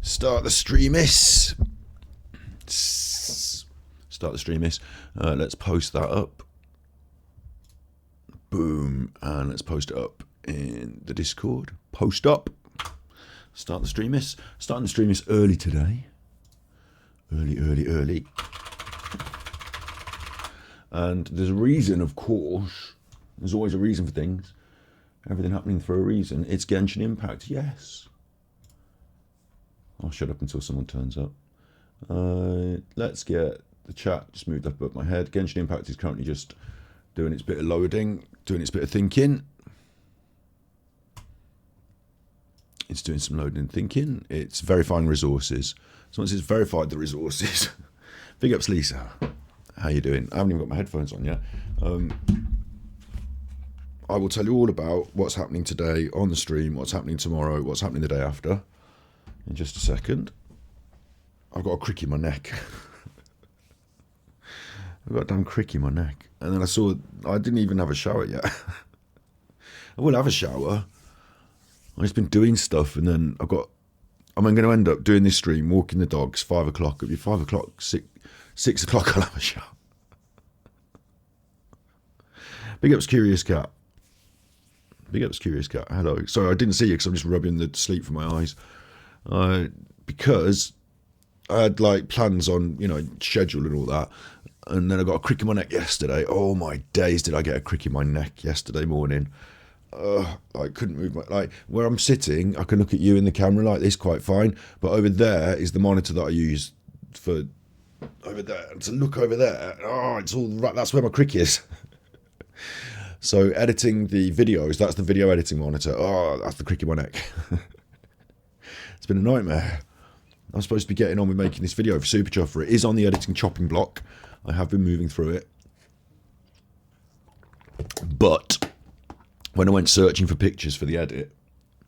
Start the streamis. Start the streamis. Let's post that up. Boom. And let's post it up in the Discord. Post up. Start the streamis. Starting the streamis early today. Early. And there's a reason, of course. There's always a reason for things. Everything happening for a reason. It's Genshin Impact, yes. I'll shut up until someone turns up. Let's get the chat just moved up above my head. Genshin Impact is currently just doing its bit of loading, doing its bit of thinking. It's doing some loading and thinking. It's verifying resources. So once it's verified the resources, big ups Lisa. How you doing? I haven't even got my headphones on yet. I will tell you all about what's happening today on the stream, what's happening tomorrow, what's happening the day after, in just a second. I've got a crick in my neck. I've got a damn crick in my neck. And then I didn't even have a shower yet. I will have a shower. I've just been doing stuff, and then I'm going to end up doing this stream, walking the dogs, 5 o'clock. It'll be 5 o'clock, 6 o'clock, I'll have a shower. Big ups, Curious Cat. Big ups, Curious Cat. Hello. Sorry, I didn't see you because I'm just rubbing the sleep from my eyes. Because I had like plans on, schedule and all that. And then I got a crick in my neck yesterday. Oh my days, did I get a crick in my neck yesterday morning. I couldn't move where I'm sitting, I can look at you in the camera like this quite fine. But over there is the monitor that I use for over there. And to look over there, it's all right. That's where my crick is. So editing the videos, that's the video editing monitor. That's the crick in my neck. It's been a nightmare. I'm supposed to be getting on with making this video for Super Chuffer. It is on the editing chopping block. I have been moving through it. But when I went searching for pictures for the edit,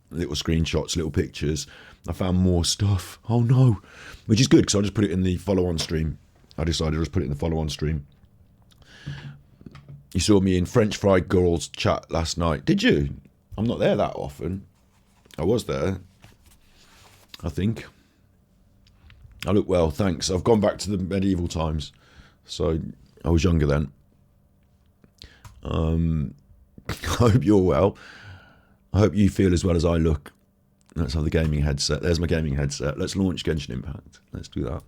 little screenshots, little pictures, I found more stuff. Oh no. Which is good because I just put it in the follow-on stream. I decided I'll just put it in the follow-on stream. You saw me in French Fried Girls chat last night. Did you? I'm not there that often. I was there, I think. I look well, thanks. I've gone back to the medieval times. So I was younger then. I hope you're well. I hope you feel as well as I look. Let's have the gaming headset. There's my gaming headset. Let's launch Genshin Impact. Let's do that.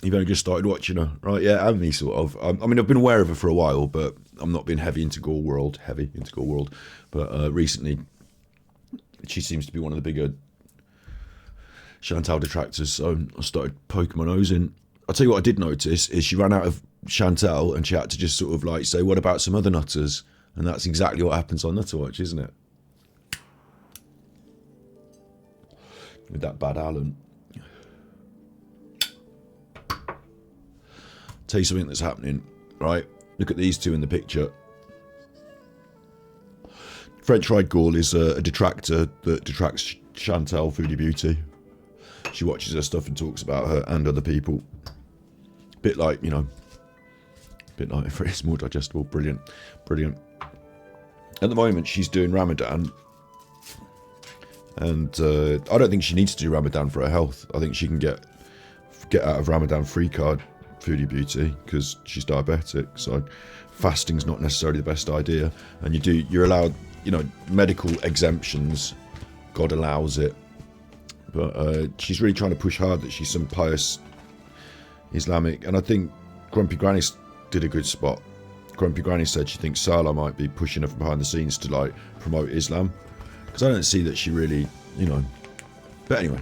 You've only just started watching her, right? Yeah, and me sort of. I mean, I've been aware of her for a while, but I'm not been heavy into Gore World. But recently, she seems to be one of the bigger Chantal detractors, so I started poking my nose in. I'll tell you what I did notice is she ran out of Chantal and she had to just sort of like say, what about some other nutters? And that's exactly what happens on Nutter Watch, isn't it? With that bad Alan. Tell you something that's happening, right? Look at these two in the picture. French Fried Girl is a detractor that detracts Chantal Foodie Beauty. She watches her stuff and talks about her and other people. Bit like, it's more digestible. Brilliant. At the moment, she's doing Ramadan. And I don't think she needs to do Ramadan for her health. I think she can get out of Ramadan free card Foodie Beauty because she's diabetic. So fasting's not necessarily the best idea. And you're allowed, medical exemptions. God allows it. But she's really trying to push hard that she's some pious Islamic. And I think Grumpy Granny did a good spot. Grumpy Granny said she thinks Salah might be pushing her from behind the scenes to like promote Islam. Because I don't see that she really, But anyway.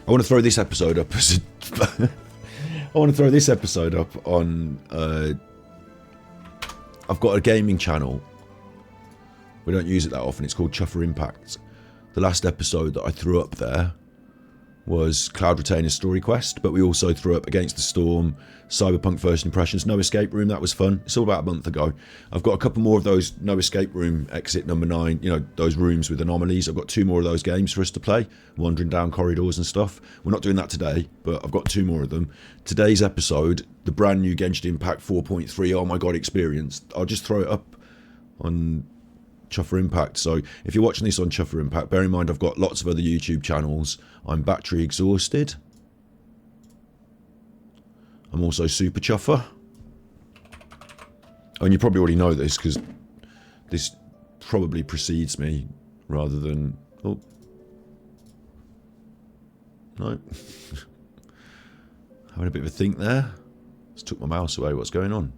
I want to throw this episode up as on... I've got a gaming channel. We don't use it that often. It's called Chuffer Impact. The last episode that I threw up there was Cloud Retainer's Story Quest, but we also threw up Against the Storm, Cyberpunk First Impressions, No Escape Room. That was fun. It's all about a month ago. I've got a couple more of those No Escape Room, Exit number 9, those rooms with anomalies. I've got 2 more of those games for us to play, wandering down corridors and stuff. We're not doing that today, but I've got 2 more of them. Today's episode, the brand new Genshin Impact 4.3, oh my god experience. I'll just throw it up on Chuffer Impact. So if you're watching this on Chuffer Impact, bear in mind I've got lots of other YouTube channels. I'm battery exhausted. I'm also Super Chuffer. And you probably already know this because this probably precedes me rather than... Oh. No. Having a bit of a think there. Just took my mouse away. What's going on?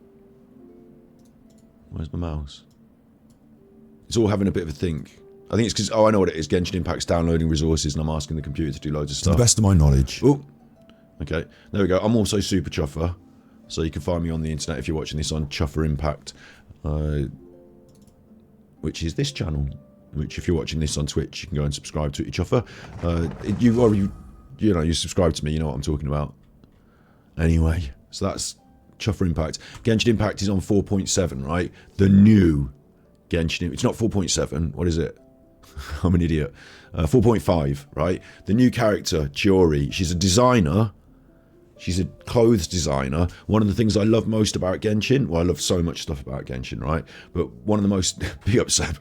Where's my mouse? It's all having a bit of a think. I think it's because... Oh, I know what it is. Genshin Impact's downloading resources and I'm asking the computer to do loads of stuff. To the best of my knowledge. Oh. Okay. There we go. I'm also Super Chuffer. So you can find me on the internet if you're watching this on Chuffer Impact. Which is this channel. Which if you're watching this on Twitch, you can go and subscribe to it, Chuffer. You subscribe to me, you know what I'm talking about. Anyway, so that's Chuffer Impact. Genshin Impact is on 4.7, right? The new Genshin... It's not 4.7. What is it? I'm an idiot. 4.5, right? The new character, Chiori. She's a designer. She's a clothes designer. One of the things I love most about Genshin... Well, I love so much stuff about Genshin, right? But one of the most... Big up, Seb.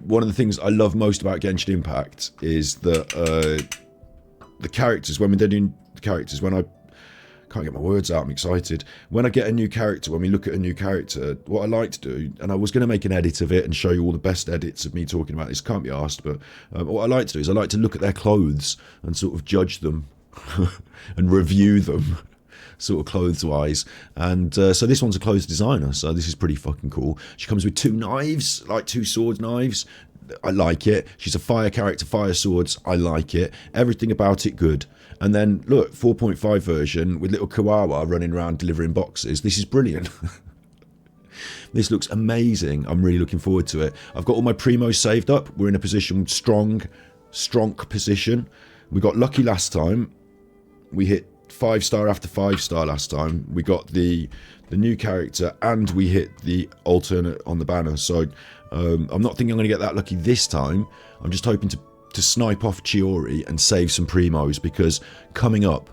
One of the things I love most about Genshin Impact is that the characters, when they're doing the characters, when I can't get my words out, I'm excited. When I get a new character, when we look at a new character, what I like to do, and I was going to make an edit of it and show you all the best edits of me talking about this, can't be asked, but what I like to do is I like to look at their clothes and sort of judge them and review them. Sort of clothes-wise, and so this one's a clothes designer, so this is pretty fucking cool. She comes with 2 knives, like 2 sword knives. I like it. She's a fire character, fire swords. I like it. Everything about it good. And then look, 4.5 version with little Kawawa running around delivering boxes. This is brilliant. This looks amazing. I'm really looking forward to it. I've got all my primos saved up. We're in a position, strong position. We got lucky last time. We hit 5-star after 5-star last time. We got the new character and we hit the alternate on the banner. So I'm not thinking I'm going to get that lucky this time. I'm just hoping to snipe off Chiori and save some primos because coming up,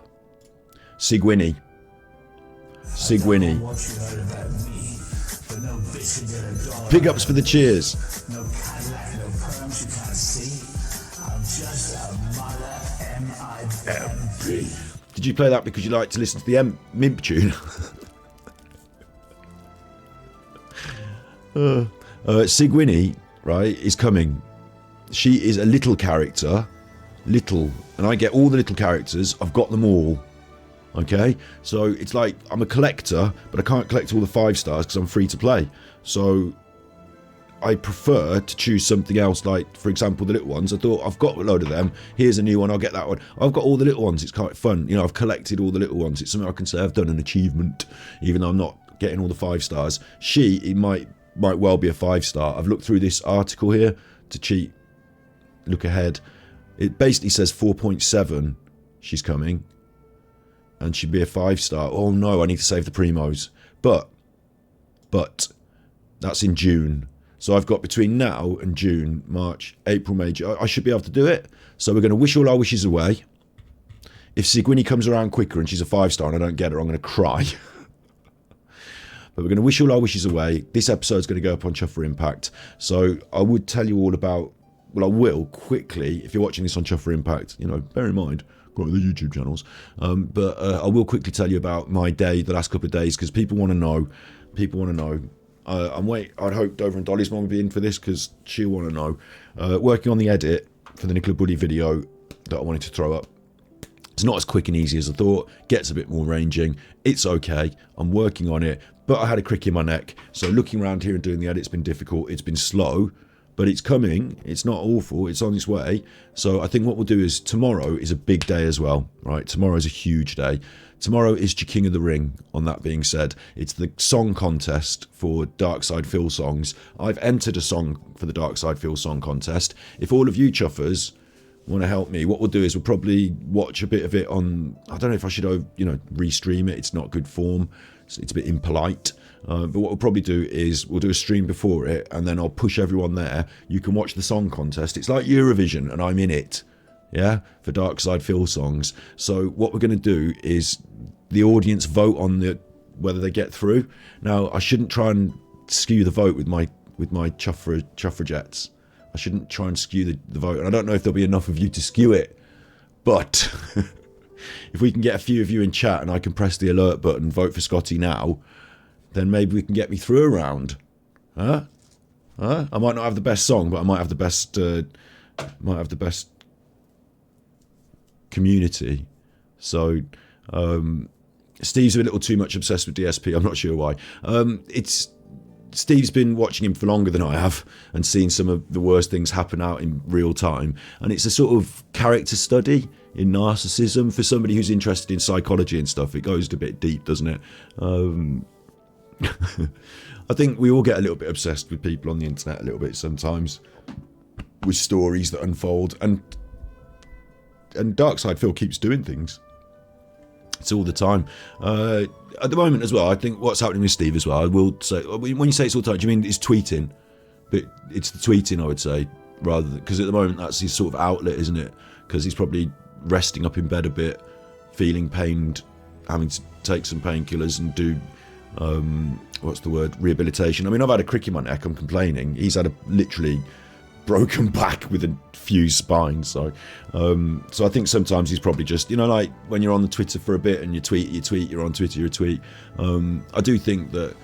Sigwinny. Big ups for the cheers. No Cadillac, no perms, you can't see. I'm just a mother M-I-M-P. Did you play that because you like to listen to the Mimp tune? Sigwinny, right, is coming. She is a little character. Little. And I get all the little characters. I've got them all. Okay? So it's like I'm a collector, but I can't collect all the 5-stars because I'm free to play. So I prefer to choose something else, like, for example, the little ones. I thought, I've got a load of them. Here's a new one. I'll get that one. I've got all the little ones. It's quite fun. You know, I've collected all the little ones. It's something I can say I've done an achievement, even though I'm not getting all the 5-stars. It might well be a 5-star. I've looked through this article here to cheat. Look ahead. It basically says 4.7 she's coming. And she'd be a 5-star. Oh, no, I need to save the primos. But, that's in June. So I've got between now and June, March, April, May, I should be able to do it. So we're going to wish all our wishes away. If Sigwinny comes around quicker and she's a 5-star and I don't get her, I'm going to cry. But we're going to wish all our wishes away. This episode's going to go up on Chuffer Impact. So I would tell you all about... Well, I will quickly, if you're watching this on Chuffer Impact, you know, bear in mind, got the YouTube channels. But I will quickly tell you about my day, the last couple of days, because people want to know. I'd hope Dover and Dolly's mom would be in for this because she'll want to know. Working on the edit for the Nicola Buddy video that I wanted to throw up. It's not as quick and easy as I thought. Gets a bit more ranging. It's okay. I'm working on it. But I had a crick in my neck. So looking around here and doing the edit's been difficult. It's been slow. But it's coming. It's not awful. It's on its way. So I think what we'll do is tomorrow is a big day as well. Right? Tomorrow is a huge day. Tomorrow is King of the Ring, on that being said. It's the song contest for Dark Side Phil songs. I've entered a song for the Dark Side Phil song contest. If all of you chuffers want to help me, what we'll do is we'll probably watch a bit of it on... I don't know if I should, restream it. It's not good form. It's a bit impolite. But what we'll probably do is we'll do a stream before it, and then I'll push everyone there. You can watch the song contest. It's like Eurovision, and I'm in it. Yeah, for Dark Side Phil songs. So what we're going to do is the audience vote on whether they get through. Now, I shouldn't try and skew the vote with my chuffragettes. I shouldn't try and skew the vote, and I don't know if there'll be enough of you to skew it, but if we can get a few of you in chat and I can press the alert button, vote for Scotty now, then maybe we can get me through a round. Huh? I might not have the best song, but I might have the best community. So Steve's a little too much obsessed with DSP. I'm not sure why. Steve's been watching him for longer than I have and seen some of the worst things happen out in real time. And it's a sort of character study in narcissism for somebody who's interested in psychology and stuff. It goes a bit deep, doesn't it? I think we all get a little bit obsessed with people on the internet a little bit sometimes, with stories that unfold. And Darkside Phil keeps doing things. It's all the time. At the moment as well, I think what's happening with Steve as well, I will say, when you say it's all the time, do you mean it's tweeting? But it's the tweeting, I would say, rather than, because at the moment that's his sort of outlet, isn't it? Because he's probably resting up in bed a bit, feeling pained, having to take some painkillers and do, rehabilitation. I mean, I've had a crick in my neck, I'm complaining. He's had a literally broken back with a fused spine, so I think sometimes he's probably just, like when you're on the Twitter for a bit and you tweet, you're on Twitter, you tweet. I do think that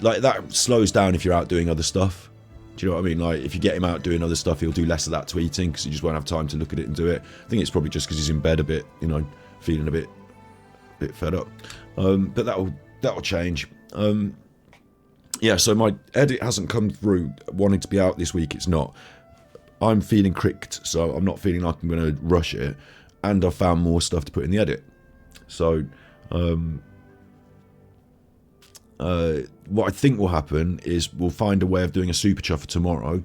like that slows down if you're out doing other stuff. Do you know what I mean? Like if you get him out doing other stuff, he'll do less of that tweeting because he just won't have time to look at it and do it. I think it's probably just because he's in bed a bit, feeling a bit fed up. But that'll change. Yeah, so my edit hasn't come through wanting to be out this week. It's not. I'm feeling cricked, so I'm not feeling like I'm going to rush it. And I've found more stuff to put in the edit. So, what I think will happen is we'll find a way of doing a super chuffer tomorrow.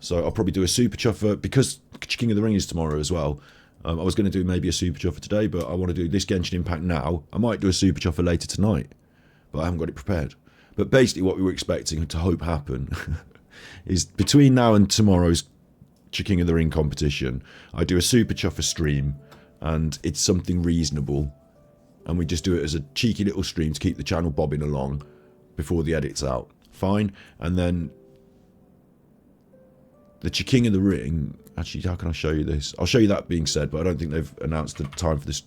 So I'll probably do a super chuffer, because King of the Ring is tomorrow as well. I was going to do maybe a super chuffer today, but I want to do this Genshin Impact now. I might do a super chuffer later tonight, but I haven't got it prepared. But basically what we were expecting to hope happen is between now and tomorrow's King of the Ring competition, I do a super chuffer stream, and it's something reasonable. And we just do it as a cheeky little stream to keep the channel bobbing along before the edit's out. Fine. And then the King of the Ring, actually, how can I show you this? I'll show you that being said, but I don't think they've announced the time for this.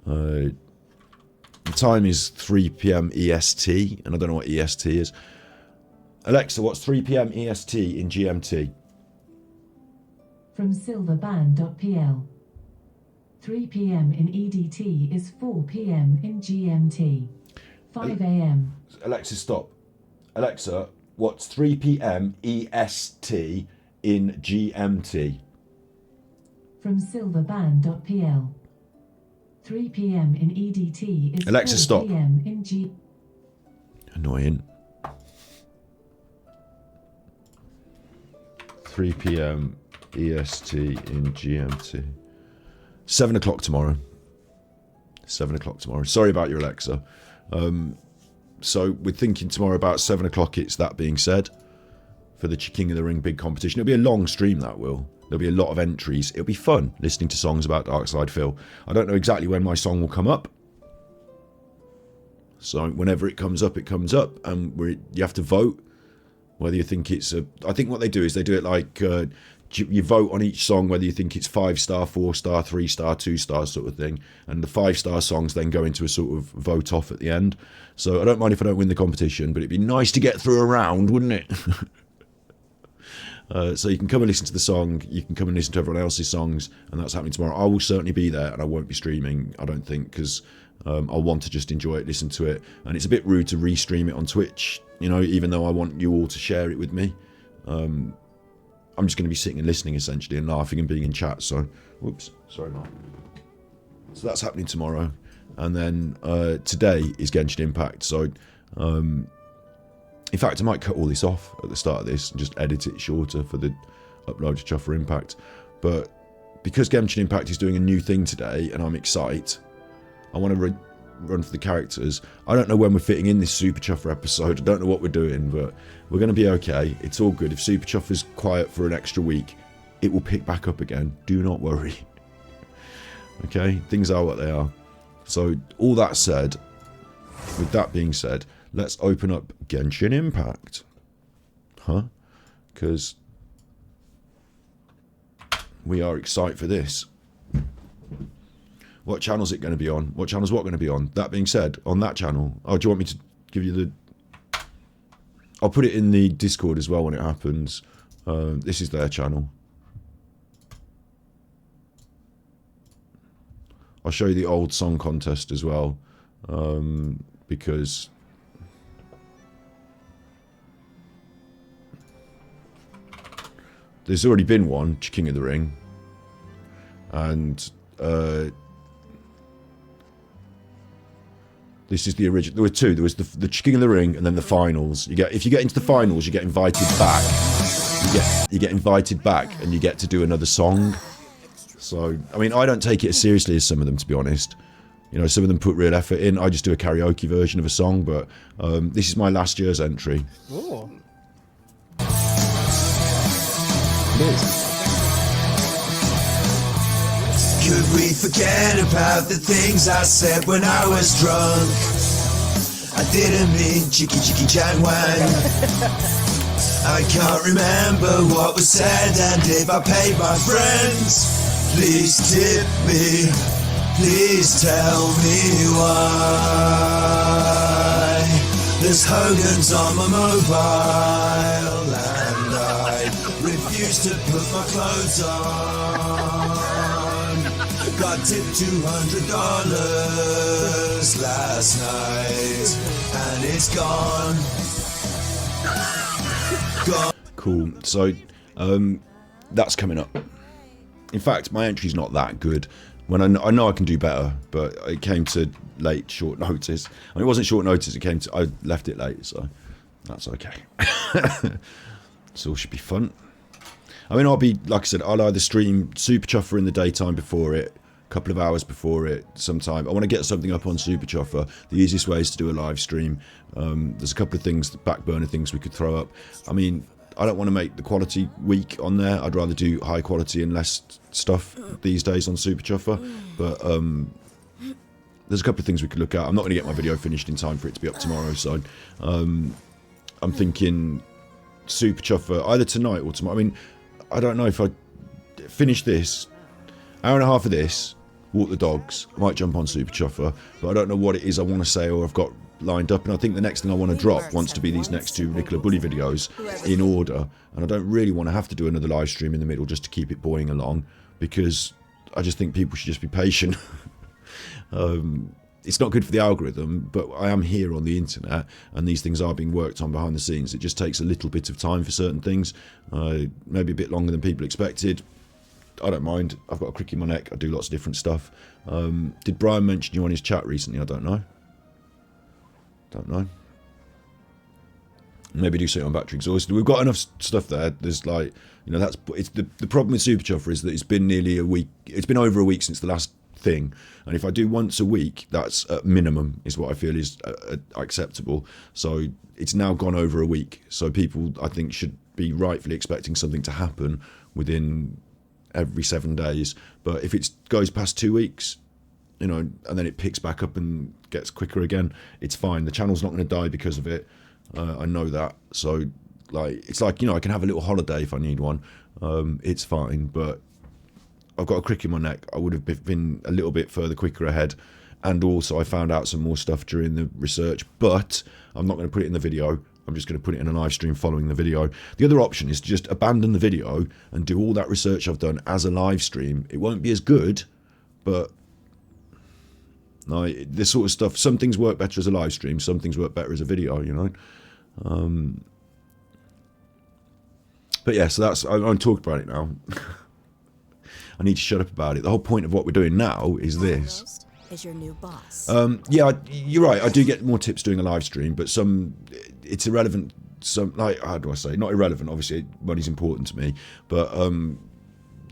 The time is 3 PM EST, and I don't know what EST is. Alexa, what's 3 PM EST in GMT? From silverband.pl. 3 PM in EDT is 4 PM in GMT. 5 AM. Alexa, stop. Alexa, what's 3 PM EST in GMT? From silverband.pl. 3 PM in EDT is Alexa, 4 stop. PM in G. Annoying. 3 PM EST in GMT. 7 o'clock tomorrow. 7 o'clock tomorrow. Sorry about your Alexa. So we're thinking tomorrow about 7 o'clock. It's that being said, for the King of the Ring big competition. It'll be a long stream, that will. There'll be a lot of entries. It'll be fun listening to songs about Darkside Phil. I don't know exactly when my song will come up. So whenever it comes up, and you have to vote whether you think it's a... I think what they do is they do it like you vote on each song whether you think it's 5-star, 4-star, 3-star, 2-star sort of thing. And the 5-star songs then go into a sort of vote off at the end. So I don't mind if I don't win the competition, but it'd be nice to get through a round, wouldn't it? So you can come and listen to the song, you can come and listen to everyone else's songs, and that's happening tomorrow. I will certainly be there, and I won't be streaming, I don't think, because I'll want to just enjoy it, listen to it, and it's a bit rude to re-stream it on Twitch, even though I want you all to share it with me. I'm just going to be sitting and listening, essentially, and laughing and being in chat, so, whoops, sorry, Mark. So that's happening tomorrow, and then today is Genshin Impact, so... in fact, I might cut all this off at the start of this and just edit it shorter for the upload to Chuffer Impact. But because Genshin Impact is doing a new thing today and I'm excited, I want to run for the characters. I don't know when we're fitting in this Super Chuffer episode. I don't know what we're doing, but we're going to be okay. It's all good. If Super Chuffer's quiet for an extra week, it will pick back up again. Do not worry. Okay? Things are what they are. So all that said, with that being said, let's open up Genshin Impact. Huh? Because we are excited for this. What channel is it going to be on? What channel is what going to be on? That being said, on that channel, oh, do you want me to give you the... I'll put it in the Discord as well when it happens. This is their channel. I'll show you the old song contest as well, because there's already been one, King of the Ring, and this is the original. There were two. There was the King of the Ring, and then the finals. If you get into the finals, you get invited back. You get invited back, and you get to do another song. So, I mean, I don't take it as seriously as some of them, to be honest. You know, some of them put real effort in. I just do a karaoke version of a song, but this is my last year's entry. Ooh. Could we forget about the things I said when I was drunk? I didn't mean cheeky cheeky chan wang. I can't remember what was said, and if I paid my friends, please tip me, please tell me why. There's Hogan's on my mobile, and I refuse to put my clothes on. Got tipped $200 last night, and it's gone. Cool. So, that's coming up. In fact, my entry's not that good. When I know I can do better, but it came to late, short notice. I mean, it wasn't short notice. It came to I left it late, so that's okay. So it should be fun. I mean, I'll be, like I said, I'll either stream Super Chuffer in the daytime before it, a couple of hours before it, sometime. I want to get something up on Super Chuffer. The easiest way is to do a live stream. There's a couple of things, back burner things we could throw up. I mean, I don't want to make the quality weak on there. I'd rather do high quality and less stuff these days on Super Chuffer. But there's a couple of things we could look at. I'm not going to get my video finished in time for it to be up tomorrow, so I'm thinking Super Chuffer either tonight or tomorrow. I mean, I don't know if I finish this, hour and a half of this, walk the dogs, I might jump on Super Chuffer, but I don't know what it is I want to say or I've got lined up, and I think the next thing I want to drop wants to be these next two Nicola Bully videos in order, and I don't really want to have to do another live stream in the middle just to keep it boiling along, because I just think people should just be patient. It's not good for the algorithm, but I am here on the internet, and these things are being worked on behind the scenes. It just takes a little bit of time for certain things, maybe a bit longer than people expected. I don't mind. I've got a crick in my neck. I do lots of different stuff. Did Brian mention you on his chat recently? I don't know. Maybe do something on battery exhausted. We've got enough stuff there. There's like, you know, it's the problem with Super Chuffer is that it's been nearly a week. It's been over a week since the last thing, and if I do once a week, that's at minimum is what I feel is acceptable. So it's now gone over a week, so people I think should be rightfully expecting something to happen within every 7 days. But if it goes past 2 weeks, you know, and then it picks back up and gets quicker again, it's fine. The channel's not going to die because of it. I know that. So like, it's like, you know, I can have a little holiday if I need one. It's fine, but I've got a crick in my neck. I would have been a little bit further quicker ahead, and also I found out some more stuff during the research, but I'm not going to put it in the video. I'm just going to put it in a live stream following the video. The other option is to just abandon the video and do all that research I've done as a live stream. It won't be as good, but no, this sort of stuff, some things work better as a live stream, some things work better as a video, you know. But yeah, so that's, I'm talking about it now. I need to shut up about it. The whole point of what we're doing now is this. Is your new boss. Yeah, you're right. I do get more tips doing a live stream, but it's irrelevant. Some, like, how do I say? Not irrelevant. Obviously, money's important to me, but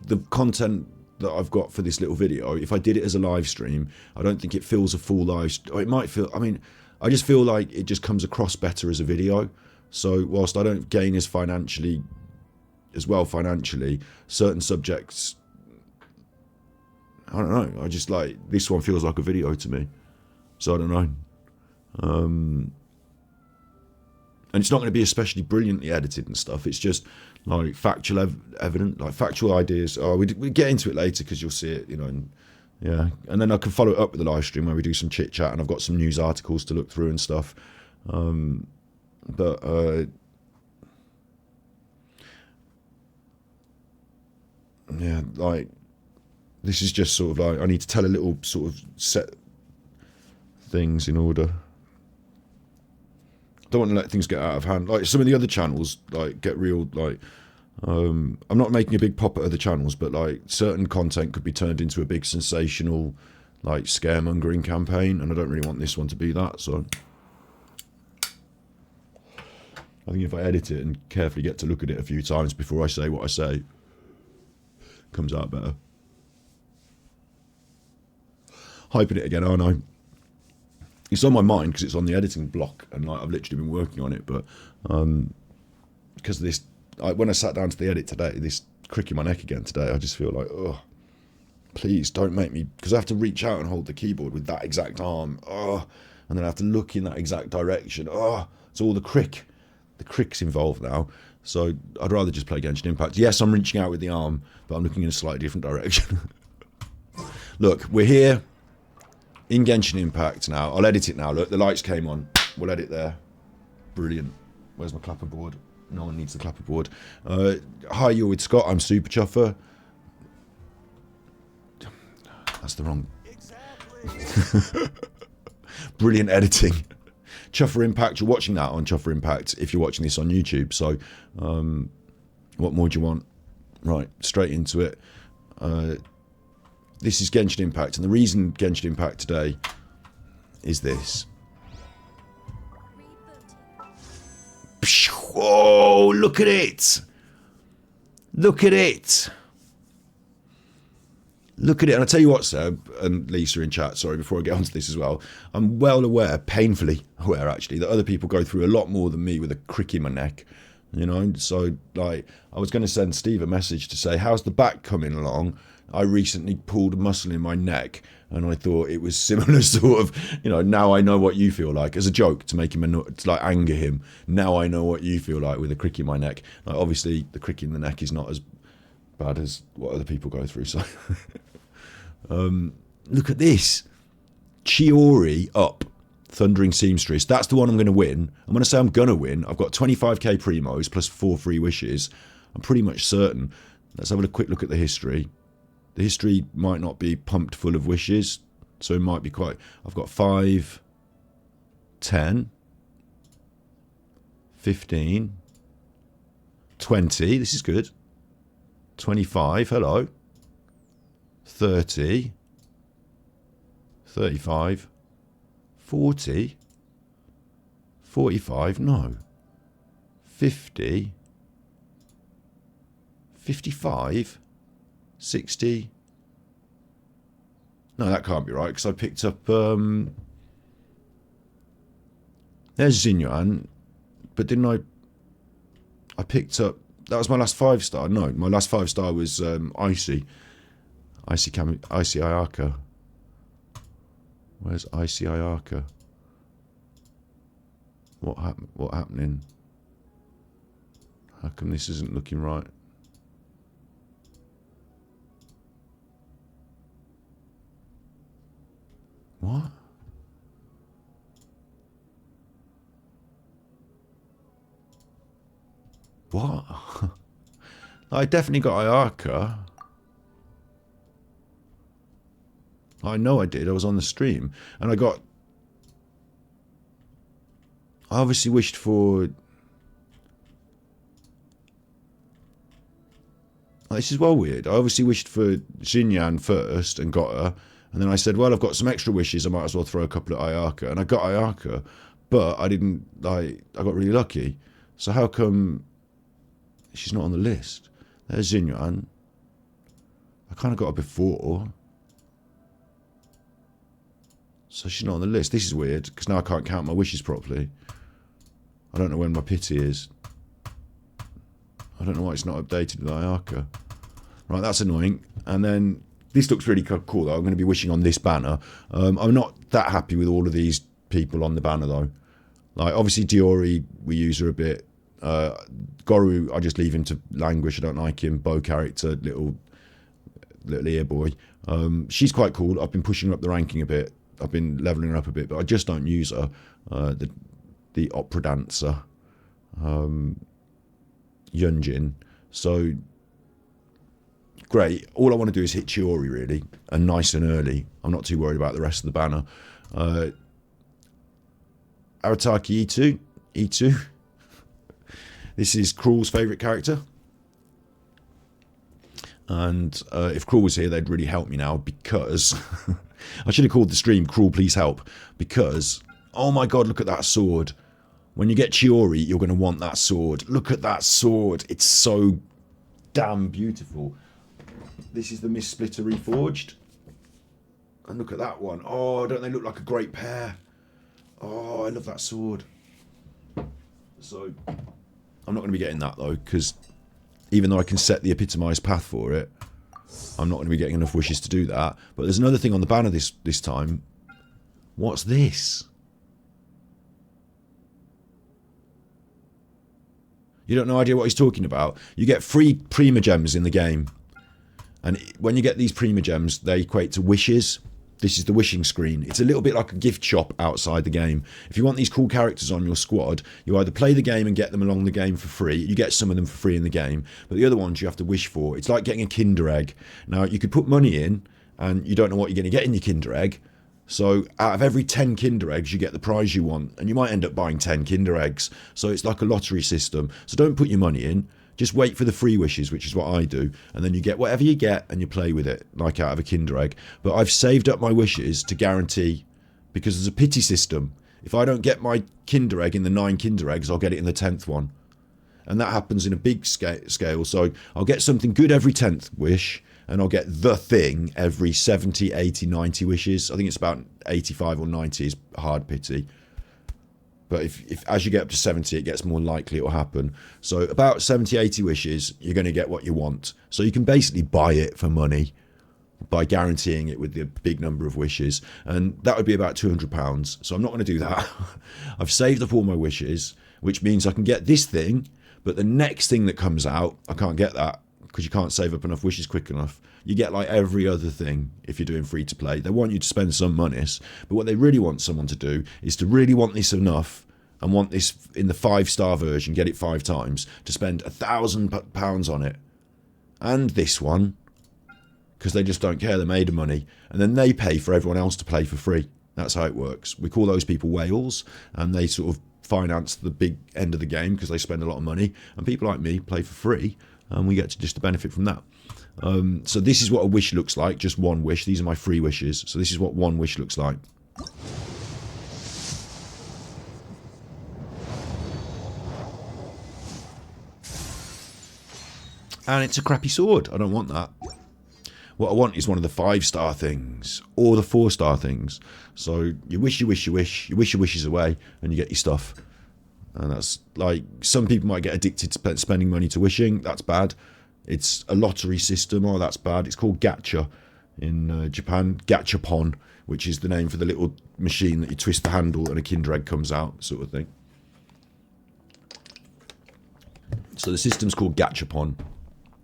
the content that I've got for this little video, if I did it as a live stream, I don't think it feels a full live. Or it might feel. I mean, I just feel like it just comes across better as a video. So whilst I don't gain as well financially, certain subjects. I don't know. I just like, this one feels like a video to me. So I don't know. And it's not going to be especially brilliantly edited and stuff. It's just like factual evidence, like factual ideas. Oh, we get into it later because you'll see it, you know. And, yeah, and then I can follow it up with a live stream where we do some chit chat, and I've got some news articles to look through and stuff. Yeah, like, this is just sort of like, I need to tell a little sort of set things in order. Don't want to let things get out of hand. Like some of the other channels, like get real, like, I'm not making a big pop at other channels, but like certain content could be turned into a big sensational, like scaremongering campaign, and I don't really want this one to be that, so. I think if I edit it and carefully get to look at it a few times before I say what I say, it comes out better. Hyping it again, aren't I? It's on my mind because it's on the editing block, and like I've literally been working on it. But because of this, when I sat down to the edit today, this crick in my neck again today, I just feel like, oh, please don't make me, because I have to reach out and hold the keyboard with that exact arm, oh, and then I have to look in that exact direction. Oh, it's all the crick's involved now. So I'd rather just play Genshin Impact. Yes, I'm reaching out with the arm, but I'm looking in a slightly different direction. Look, we're here in Genshin Impact now. I'll edit it now. Look, the lights came on. We'll edit there. Brilliant. Where's my clapperboard? No one needs the clapperboard. Hi, you're with Scott. I'm Super Chuffer. That's the wrong. Brilliant editing. Chuffer Impact. You're watching that on Chuffer Impact if you're watching this on YouTube. So, what more do you want? Right, straight into it. This is Genshin Impact, and the reason Genshin Impact today is this. Whoa, look at it! Look at it! Look at it, and I tell you what, Seb and Lisa in chat, sorry, before I get onto this as well, I'm well aware, painfully aware actually, that other people go through a lot more than me with a crick in my neck, you know. So, like, I was going to send Steve a message to say, how's the back coming along? I recently pulled a muscle in my neck, and I thought it was similar sort of, you know, now I know what you feel like, as a joke, to make him, to like anger him. Now I know what you feel like with a crick in my neck. Like, obviously, the crick in the neck is not as bad as what other people go through, so. Look at this. Chiori up. Thundering Seamstress. That's the one I'm going to win. I'm going to say I'm going to win. I've got 25k primos plus 4 free wishes. I'm pretty much certain. Let's have a quick look at the history. The history might not be pumped full of wishes, so it might be quite... I've got 5, 10, 15, 20. This is good. 25. Hello. 30, 35, 40, 45, no, 50, 55, 60, no, that can't be right, because I picked up, there's Xinyan, but didn't I picked up, that was my last 5-star, no, my last 5-star was Icy Ayaka. Where's Icy Ayaka? What happening? How come this isn't looking right? What? What? I definitely got Ayaka. I know I did. I was on the stream. And I obviously wished for... This is well weird. I obviously wished for Xinyan first and got her. And then I said, well, I've got some extra wishes. I might as well throw a couple at Ayaka. And I got Ayaka. But I didn't... I got really lucky. So how come she's not on the list? There's Xinyan. I kind of got her before. So she's not on the list. This is weird, because now I can't count my wishes properly. I don't know when my pity is. I don't know why it's not updated with Ayaka. Right, that's annoying. And then This looks really cool though. I'm going to be wishing on this banner. I'm not that happy with all of these people on the banner though. Like obviously Chiori, we use her a bit. Goru, I just leave him to languish. I don't like him. Bow character, little ear boy. She's quite cool. I've been pushing her up the ranking a bit. I've been leveling her up a bit, but I just don't use her. The opera dancer, Yunjin. So great. All I want to do is hit Chiori really, and nice and early. I'm not too worried about the rest of the banner. Arataki E2. This is Cruel's favourite character. And if Cruel was here, they'd really help me now because... I should have called the stream Cruel Please Help. Because, oh my god, look at that sword. When you get Chiori, you're going to want that sword. Look at that sword. It's so damn beautiful. This is the Miss Splitter Reforged. And look at that one. Oh, don't they look like a great pair? Oh, I love that sword. So, I'm not going to be getting that though, because even though I can set the epitomised path for it, I'm not going to be getting enough wishes to do that. But there's another thing on the banner this time. What's this? You don't know idea what he's talking about. You get free Prima Gems in the game. And when you get these Prima Gems, they equate to wishes. This is the wishing screen. It's a little bit like a gift shop outside the game. If you want these cool characters on your squad, you either play the game and get them along the game for free. You get some of them for free in the game. But the other ones you have to wish for. It's like getting a Kinder Egg. Now, you could put money in, and you don't know what you're going to get in your Kinder Egg. So out of every 10 Kinder Eggs, you get the prize you want. And you might end up buying 10 Kinder Eggs. So it's like a lottery system. So don't put your money in. Just wait for the free wishes, which is what I do. And then you get whatever you get and you play with it, like out of a Kinder Egg. But I've saved up my wishes to guarantee, because there's a pity system. If I don't get my Kinder Egg in the 9 Kinder Eggs, I'll get it in the 10th one. And that happens in a big scale. So I'll get something good every 10th wish. And I'll get the thing every 70, 80, 90 wishes. I think it's about 85 or 90 is hard pity. But if as you get up to 70, it gets more likely it will happen. So about 70, 80 wishes, you're going to get what you want. So you can basically buy it for money by guaranteeing it with the big number of wishes. And that would be about £200. So I'm not going to do that. I've saved up all my wishes, which means I can get this thing. But the next thing that comes out, I can't get that because you can't save up enough wishes quick enough. You get like every other thing if you're doing free to play. They want you to spend some monies, but what they really want someone to do is to really want this enough and want this in the 5-star version, get it 5 times, to spend £1,000 on it. And this one, because they just don't care, they're made of money. And then they pay for everyone else to play for free. That's how it works. We call those people whales, and they sort of finance the big end of the game because they spend a lot of money. And people like me play for free, and we get to just benefit from that. So this is what a wish looks like, just one wish. These are my free wishes. So this is what one wish looks like. And it's a crappy sword. I don't want that. What I want is one of the 5-star things or the 4-star things. So you wish, you wish, you wish, you wish your wishes away, and you get your stuff. And that's like, some people might get addicted to spending money to wishing. That's bad. It's a lottery system. Oh, that's bad. It's called gacha in Japan. Gachapon, which is the name for the little machine that you twist the handle and a Kinder Egg comes out, sort of thing. So the system's called Gachapon,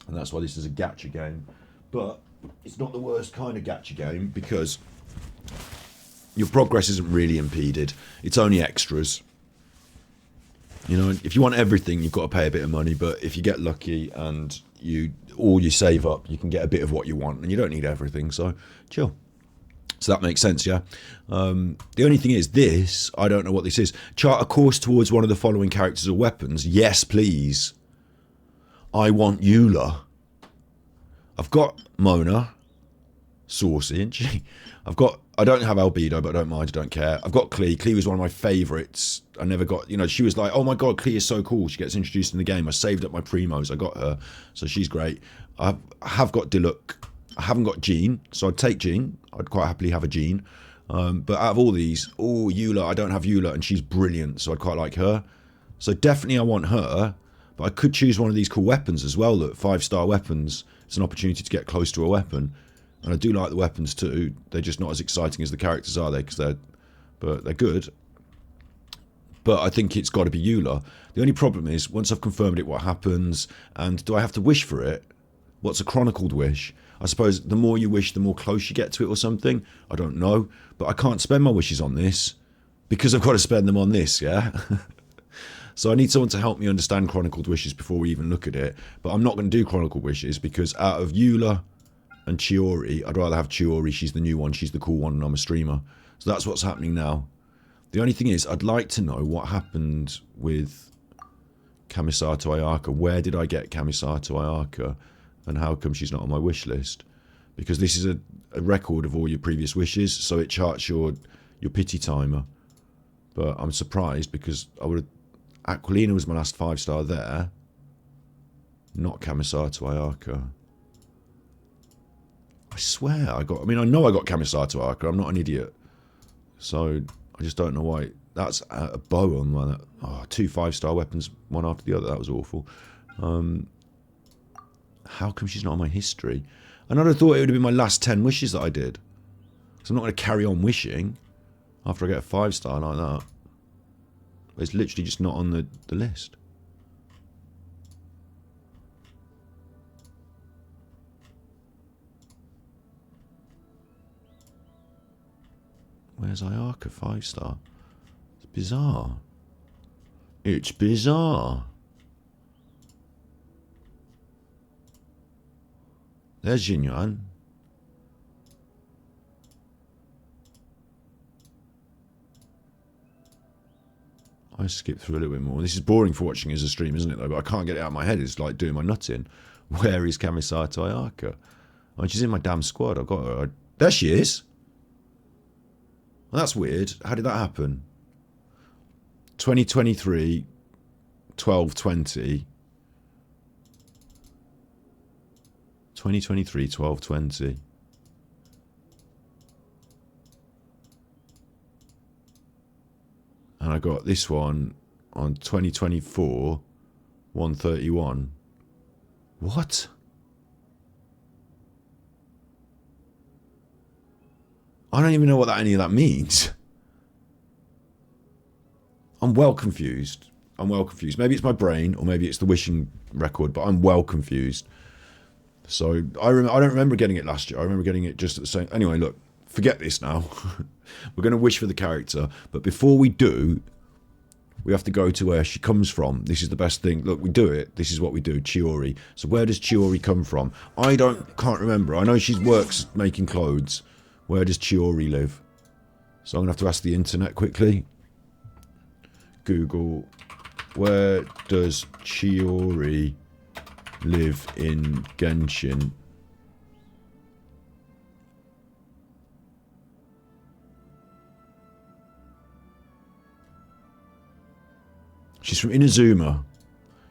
and that's why this is a gacha game. But it's not the worst kind of gacha game because your progress isn't really impeded. It's only extras. You know, if you want everything, you've got to pay a bit of money. But if you get lucky and you save up, you can get a bit of what you want, and you don't need everything. So chill. So that makes sense, yeah. The only thing is this, I don't know what this is. Chart a course towards one of the following characters or weapons. Yes, please. I want Eula. I've got Mona, saucy, isn't she? I don't have Albedo, but I don't mind, I don't care. I've got Klee. Klee was one of my favourites. I never got, you know, she was like, oh my god, Klee is so cool. She gets introduced in the game. I saved up my primos, I got her. So she's great. I have got Diluc. I haven't got Jean, so I'd take Jean. I'd quite happily have a Jean. But out of all these, Eula, I don't have Eula, and she's brilliant, so I'd quite like her. So definitely I want her, but I could choose one of these cool weapons as well, look, 5-star weapons. It's an opportunity to get close to a weapon. And I do like the weapons too. They're just not as exciting as the characters, are they? But they're good. But I think it's got to be Eula. The only problem is, once I've confirmed it, what happens? And do I have to wish for it? What's a chronicled wish? I suppose the more you wish, the more close you get to it or something. I don't know. But I can't spend my wishes on this because I've got to spend them on this, yeah? So I need someone to help me understand chronicled wishes before we even look at it. But I'm not going to do chronicled wishes because out of Eula and Chiori, I'd rather have Chiori. She's the new one. She's the cool one and I'm a streamer. So that's what's happening now. The only thing is, I'd like to know what happened with Kamisato Ayaka. Where did I get Kamisato Ayaka? And how come she's not on my wish list? Because this is a record of all your previous wishes, so it charts your pity timer. But I'm surprised because I would have... Aquilina was my last 5-star there. Not Kamisato Ayaka. I swear I got... I mean, I know I got Kamisato Ayaka. I'm not an idiot. So... I just don't know why. That's a bow on one. Oh, 2 5-star weapons, one after the other. That was awful. How come she's not on my history? And I'd have thought it would have been my last 10 wishes that I did. So I'm not going to carry on wishing after I get a 5-star like that. But it's literally just not on the list. Where's Ayaka 5-star? It's bizarre. It's bizarre. There's Jinyuan. I skipped through a little bit more. This is boring for watching as a stream, isn't it, though? But I can't get it out of my head. It's like doing my nuts in. Where is Kamisato Ayaka? Oh, she's in my damn squad. I've got her. There she is. Well, that's weird. How did that happen? 2023, 12/20. 2023, 12/20. And I got this one on 2024, 131. What? I don't even know what any of that means. I'm well confused. I'm well confused. Maybe it's my brain, or maybe it's the wishing record, but I'm well confused. So I don't remember getting it last year. I remember getting it just at the same... Anyway, look, forget this now. We're going to wish for the character, but before we do, we have to go to where she comes from. This is the best thing. Look, we do it. This is what we do, Chiori. So where does Chiori come from? Can't remember. I know she works making clothes. Where does Chiori live? So I'm going to have to ask the internet quickly. Google, where does Chiori live in Genshin? She's from Inazuma.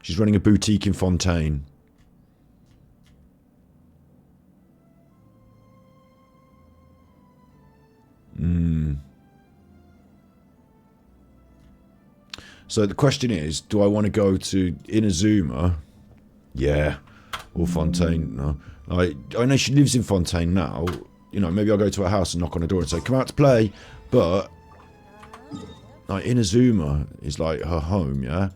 She's running a boutique in Fontaine. So the question is, do I want to go to Inazuma? Yeah. Or Fontaine? No. I know she lives in Fontaine now. You know, maybe I'll go to her house and knock on her door and say, come out to play. But like, Inazuma is like her home, yeah?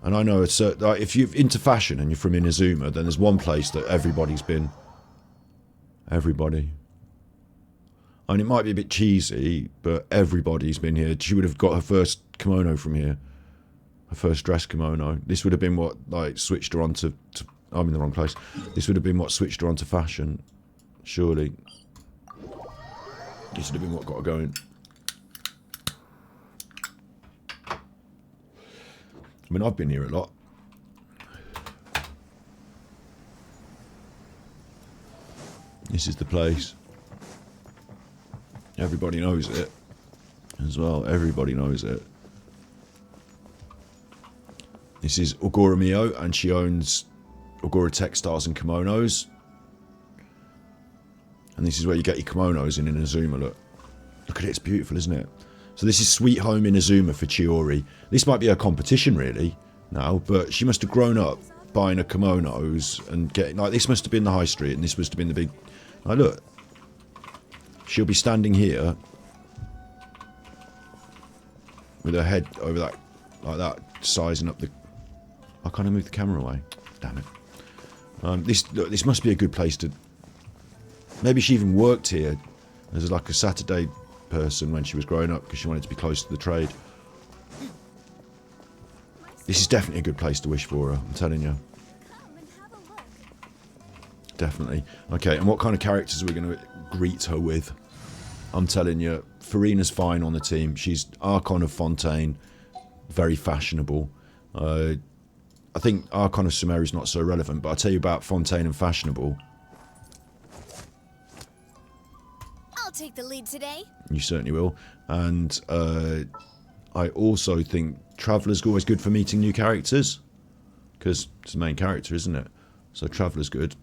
And I know it's like, if you're into fashion and you're from Inazuma, then there's one place that everybody's been. Everybody. I mean, it might be a bit cheesy, but everybody's been here. She would have got her first kimono from here. Her first dress kimono. This would have been what, like, switched her on to I'm in the wrong place. This would have been what switched her on to fashion. Surely. This would have been what got her going. I mean, I've been here a lot. This is the place. Everybody knows it as well. Everybody knows it. This is Ogura Mio, and she owns Ogura Textiles and Kimonos. And this is where you get your kimonos in Inazuma. Look at it, it's beautiful, isn't it? So this is Sweet Home Inazuma for Chiori. This might be her competition, really, now, but she must have grown up buying her kimonos and getting... Like, this must have been the high street, and this must have been the big... Like, look, she'll be standing here with her head over that, like that, sizing up the... I can't move the camera away. Damn it. This must be a good place to... Maybe she even worked here as like a Saturday person when she was growing up because she wanted to be close to the trade. This is definitely a good place to wish for her, I'm telling you. Definitely. Okay, and what kind of characters are we going to greet her with? I'm telling you, Farina's fine on the team. She's Archon of Fontaine, very fashionable. I think Archon of Sumeru's not so relevant, but I'll tell you about Fontaine and fashionable. I'll take the lead today. You certainly will. And I also think Traveller's always good for meeting new characters, because it's the main character, isn't it? So Traveller's good.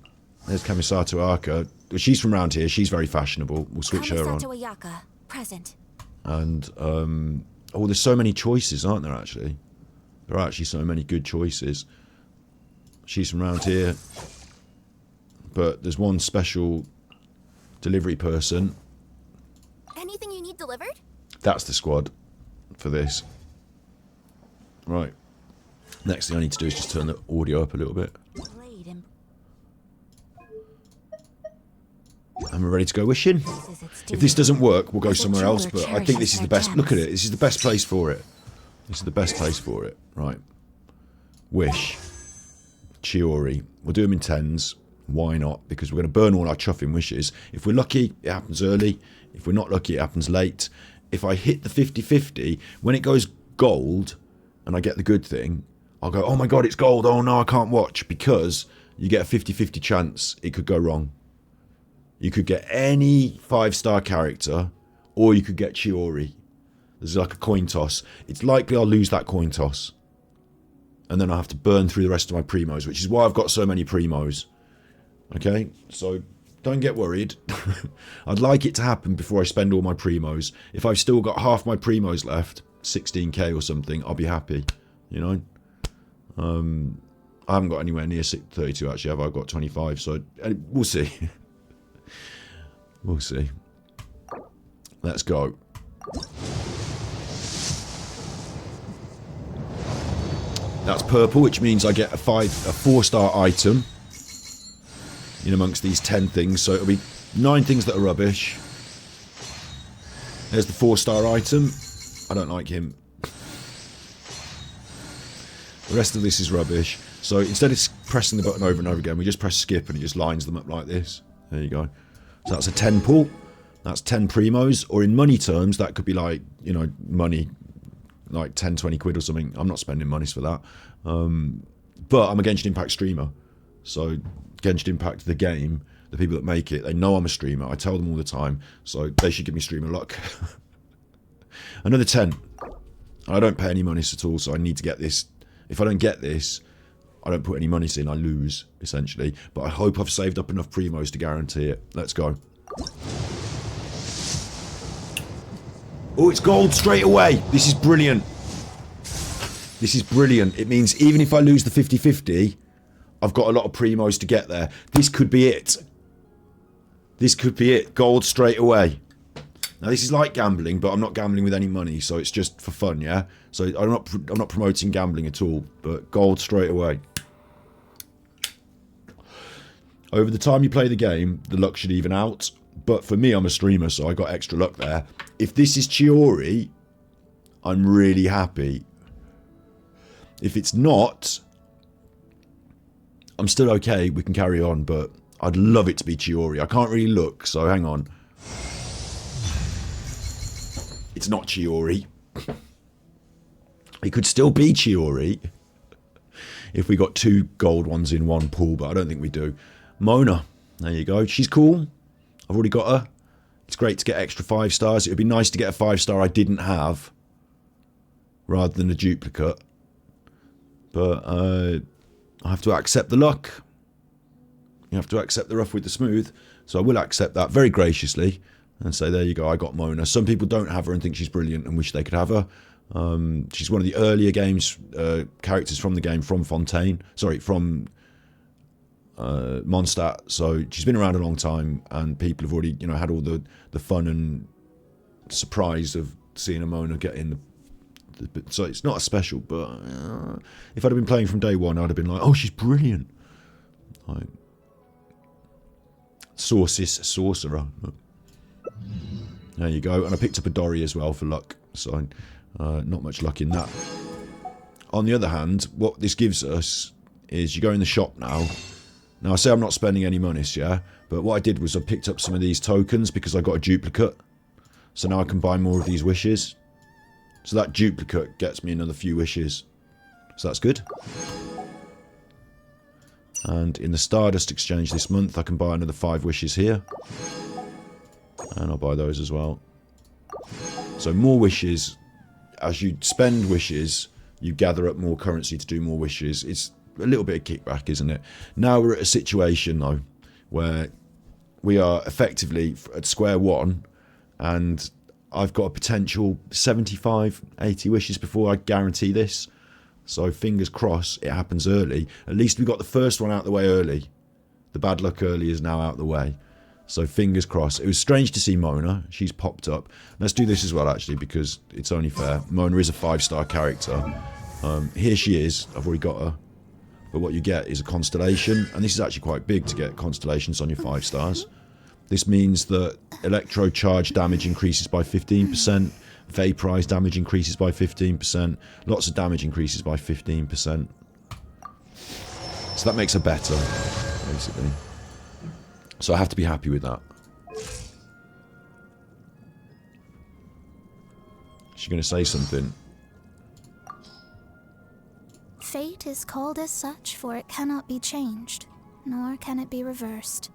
There's Kamisato Aka. She's from around here. She's very fashionable. We'll switch her on. Kamisato Ayaka, present. And, oh, there's so many choices, aren't there, actually? There are actually so many good choices. She's from around here. But there's one special delivery person. Anything you need delivered? That's the squad for this. Right. Next thing I need to do is just turn the audio up a little bit. And we're ready to go wishing. If this doesn't work, we'll go somewhere else, but I think this is the best. Look at it. This is the best place for it. This is the best place for it. Right. Wish. Chiori. We'll do them in tens. Why not? Because we're going to burn all our chuffing wishes. If we're lucky, it happens early. If we're not lucky, it happens late. If I hit the 50-50, when it goes gold and I get the good thing, I'll go, oh my god, it's gold. Oh no, I can't watch. Because you get a 50-50 chance it could go wrong. You could get any 5-star character, or you could get Chiori. There's like a coin toss. It's likely I'll lose that coin toss. And then I'll have to burn through the rest of my primos, which is why I've got so many primos. Okay? So, don't get worried. I'd like it to happen before I spend all my primos. If I've still got half my primos left, 16k or something, I'll be happy. You know? I haven't got anywhere near 32 actually, have I? I've got 25, so we'll see. We'll see. Let's go. That's purple, which means I get a 4-star item in amongst these 10 things. So it'll be 9 things that are rubbish. There's the 4-star item. I don't like him. The rest of this is rubbish. So instead of pressing the button over and over again, we just press skip and it just lines them up like this. There you go. So that's a 10 pull. That's 10 primos. Or in money terms, that could be like, you know, money, like 10, 20 quid or something. I'm not spending monies for that. But I'm a Genshin Impact streamer. So Genshin Impact, the game, the people that make it, they know I'm a streamer. I tell them all the time. So they should give me streamer luck. Another 10. I don't pay any monies at all, so I need to get this. If I don't get this, I don't put any monies in, I lose, essentially. But I hope I've saved up enough primos to guarantee it. Let's go. Oh, it's gold straight away. This is brilliant. This is brilliant. It means even if I lose the 50-50, I've got a lot of primos to get there. This could be it. This could be it. Gold straight away. Now, this is like gambling, but I'm not gambling with any money, so it's just for fun, yeah? So I'm not promoting gambling at all, but gold straight away. Over the time you play the game, the luck should even out. But for me, I'm a streamer, so I got extra luck there. If this is Chiori, I'm really happy. If it's not, I'm still okay. We can carry on, but I'd love it to be Chiori. I can't really look, so hang on. It's not Chiori. It could still be Chiori if we got 2 gold ones in one pool, but I don't think we do. Mona, there you go. She's cool. I've already got her. It's great to get extra 5 stars. It would be nice to get a 5-star I didn't have, rather than a duplicate. But I have to accept the luck. You have to accept the rough with the smooth. So I will accept that very graciously and say, there you go, I got Mona. Some people don't have her and think she's brilliant and wish they could have her. She's one of the earlier games characters from the game, from Fontaine. Sorry, from Mondstadt. So she's been around a long time, and people have already, you know, had all the fun and surprise of seeing a Mona get in so it's not a special, but if I'd have been playing from day one, I'd have been like, oh, she's brilliant. Like, sorcerer. There you go. And I picked up a Dory as well for luck, so not much luck in that. On the other hand, what this gives us is you go in the shop now. Now, I say I'm not spending any monies, yeah? But what I did was I picked up some of these tokens because I got a duplicate. So now I can buy more of these wishes. So that duplicate gets me another few wishes. So that's good. And in the Stardust exchange this month, I can buy another 5 wishes here. And I'll buy those as well. So more wishes. As you spend wishes, you gather up more currency to do more wishes. It's a little bit of kickback, isn't it? Now we're at a situation, though, where we are effectively at square one. And I've got a potential 75, 80 wishes before I guarantee this. So fingers crossed it happens early. At least we got the first one out of the way early. The bad luck early is now out of the way. So fingers crossed. It was strange to see Mona. She's popped up. Let's do this as well, actually, because it's only fair. Mona is a 5-star character. Here she is. I've already got her. But what you get is a constellation. And this is actually quite big to get constellations on your 5 stars. This means that electro charge damage increases by 15%, vaporized damage increases by 15%, lots of damage increases by 15%. So that makes her better, basically. So I have to be happy with that. Is she going to say something? Fate is called as such, for it cannot be changed, nor can it be reversed.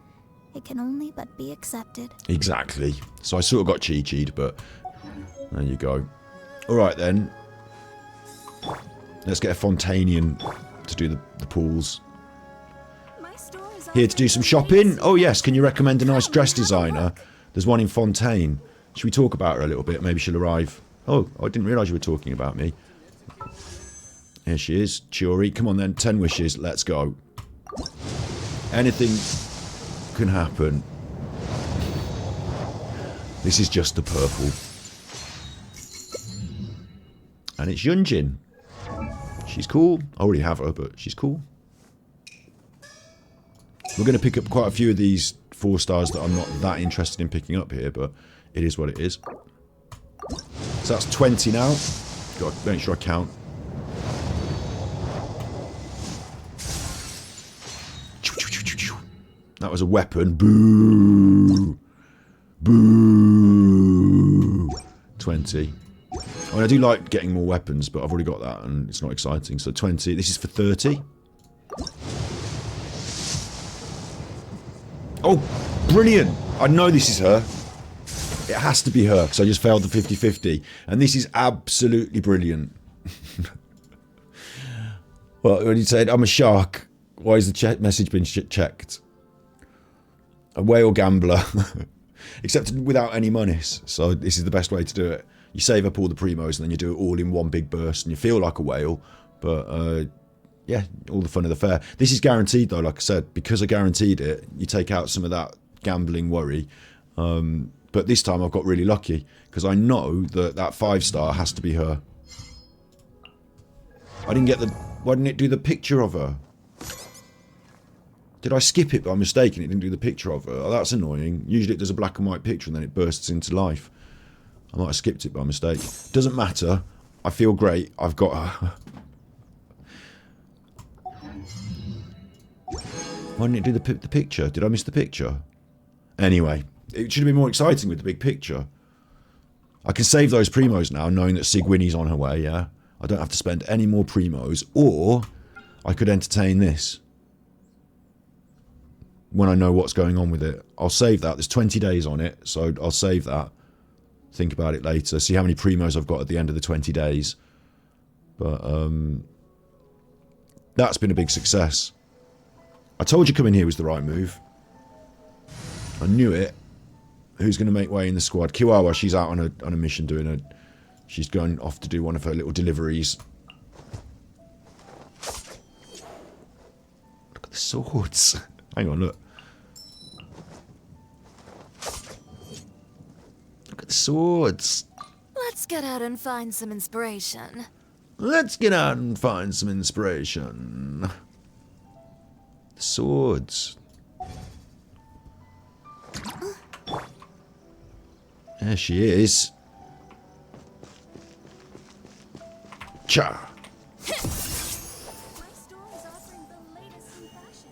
It can only but be accepted. Exactly. So I sort of got Chi-Chi'd, but there you go. Alright then. Let's get a Fontanian to do the pools. Here to do some shopping. Oh yes, can you recommend a nice dress designer? There's one in Fontaine. Should we talk about her a little bit? Maybe she'll arrive. Oh, I didn't realise you were talking about me. Here she is. Chiori. Come on then, 10 wishes. Let's go. Anything can happen. This is just the purple. And it's Yunjin. She's cool. I already have her, but she's cool. We're going to pick up quite a few of these 4 stars that I'm not that interested in picking up here, but it is what it is. So that's 20 now. Got to make sure I count. That was a weapon. Boo! Boo! 20. I mean, I do like getting more weapons, but I've already got that, and it's not exciting. So 20. This is for 30. Oh, brilliant! I know this is her. It has to be her, because I just failed the 50-50. And this is absolutely brilliant. Well, when you said, I'm a shark, why has the message been checked? A whale gambler. Except without any monies. So this is the best way to do it. You save up all the primos and then you do it all in one big burst and you feel like a whale. But, yeah, all the fun of the fair. This is guaranteed though, like I said. Because I guaranteed it, you take out some of that gambling worry. But this time I've got really lucky. Because I know that that 5-star has to be her. I didn't get the... Why didn't it do the picture of her? Did I skip it by mistake and it didn't do the picture of her? Oh, that's annoying. Usually it does a black and white picture and then it bursts into life. I might have skipped it by mistake. Doesn't matter. I feel great. I've got her. Why didn't it do the picture? Did I miss the picture? Anyway, it should have been more exciting with the big picture. I can save those primos now, knowing that Sigwinny's on her way, yeah? I don't have to spend any more primos, or I could entertain this. When I know what's going on with it. I'll save that. There's 20 days on it, so I'll save that. Think about it later. See how many primos I've got at the end of the 20 days. But, that's been a big success. I told you coming here was the right move. I knew it. Who's going to make way in the squad? Kiwawa, she's out on a mission doing a... She's going off to do one of her little deliveries. Look at the Swords. Hang on, look. Look at the swords. Let's get out and find some inspiration. Let's get out and find some inspiration. The swords. There she is. Cha. My store is offering the latest in fashion.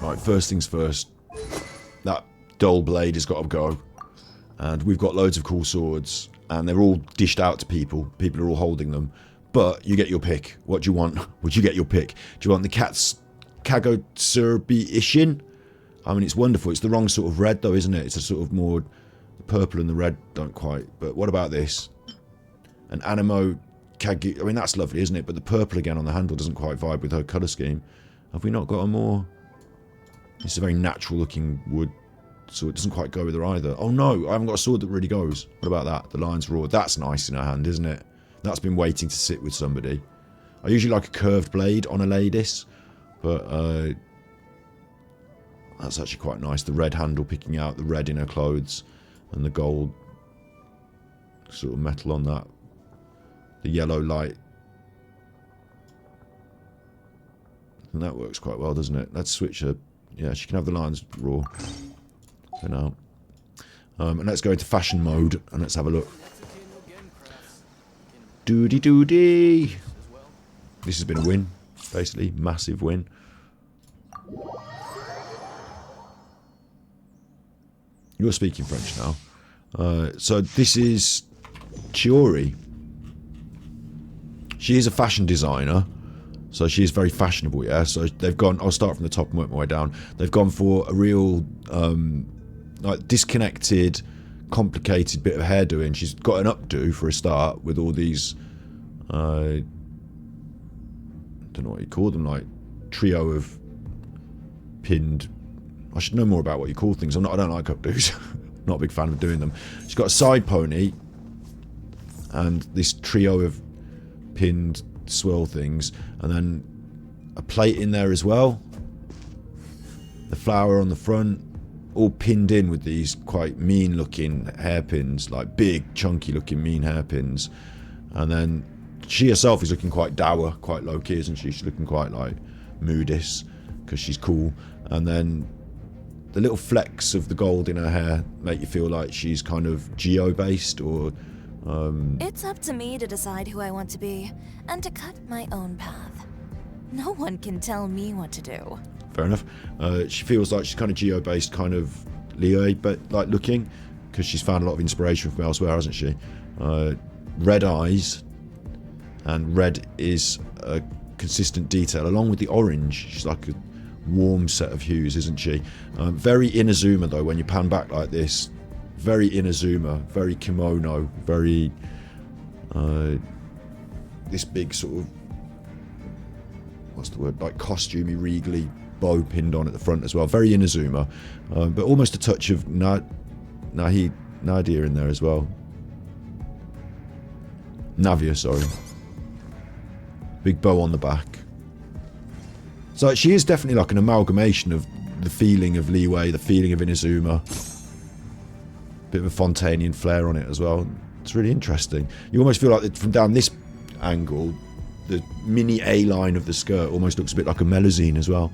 Right, first things first. That dull blade has got to go. And we've got loads of cool swords. And they're all dished out to people. People are all holding them. But you get your pick. What do you want? Would you get your pick? Do you want the cat's Kagosurbi-Ishin? I mean, it's wonderful. It's the wrong sort of red, though, isn't it? It's a sort of more... The purple and the red don't quite. But what about this? An Animo Kagi... I mean, that's lovely, isn't it? But the purple again on the handle doesn't quite vibe with her colour scheme. Have we not got a more... It's a very natural-looking wood, so it doesn't quite go with her either. Oh, no. I haven't got a sword that really goes. What about that? The Lion's Roar. That's nice in her hand, isn't it? That's been waiting to sit with somebody. I usually like a curved blade on a ladies, but that's actually quite nice. The red handle picking out the red in her clothes and the gold sort of metal on that. The yellow light. And that works quite well, doesn't it? Let's switch her. Yeah, she can have the Lion's Roar for now. And let's go into fashion mode and let's have a look. Doody doody. This has been a win, basically. Massive win. You're speaking French now. So this is Chiori. She is a fashion designer. So she is very fashionable, yeah. So they've gone... I'll start from the top and work my way down. They've gone for a real... like disconnected... complicated bit of hairdo in. She's got an updo for a start with all these I don't know what you call them, like trio of pinned... I should know more about what you call things. I don't like updos. Not a big fan of doing them. She's got a side pony and this trio of pinned swirl things and then a plait in there as well. The flower on the front, all pinned in with these quite mean looking hairpins, like big chunky looking mean hairpins. And then she herself is looking quite dour, quite low key, isn't she? She's looking quite like moodish because she's cool. And then the little flecks of the gold in her hair make you feel like she's kind of geo based or It's up to me to decide who I want to be and to cut my own path. No one can tell me what to do. Fair enough. She feels like she's kind of geo-based, kind of Leo, but like looking, because she's found a lot of inspiration from elsewhere, hasn't she? Red eyes, and red is a consistent detail, along with the orange. She's like a warm set of hues, isn't she? Very Inazuma though. When you pan back like this, very Inazuma, very kimono, very this big sort of, what's the word? Like costumey, regally. Bow pinned on at the front as well. Very Inazuma, but almost a touch of Nadia in there as well. Navia, sorry. Big bow on the back. So she is definitely like an amalgamation of the feeling of Leeway, the feeling of Inazuma. Bit of a Fontanian flair on it as well. It's really interesting. You almost feel like from down this angle, the mini A line of the skirt almost looks a bit like a Melusine as well.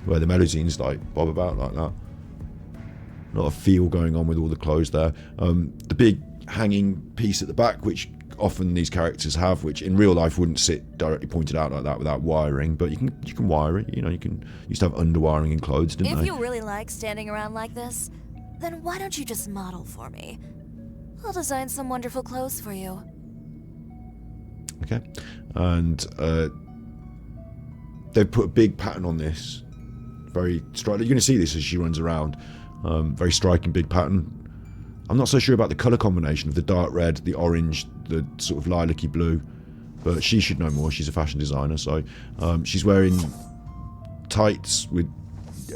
Where the Melusine's like bob about like that. A lot of feel going on with all the clothes there. The big hanging piece at the back, which often these characters have, which in real life wouldn't sit directly pointed out like that without wiring, but you can wire it. You know, used to have underwiring in clothes, didn't they? If you really like standing around like this, then why don't you just model for me? I'll design some wonderful clothes for you. Okay, and they've put a big pattern on this. Very striking. You're going to see this as she runs around. Very striking big pattern. I'm not so sure about the colour combination of the dark red, the orange, the sort of lilac-y blue, but she should know more. She's a fashion designer, so she's wearing tights with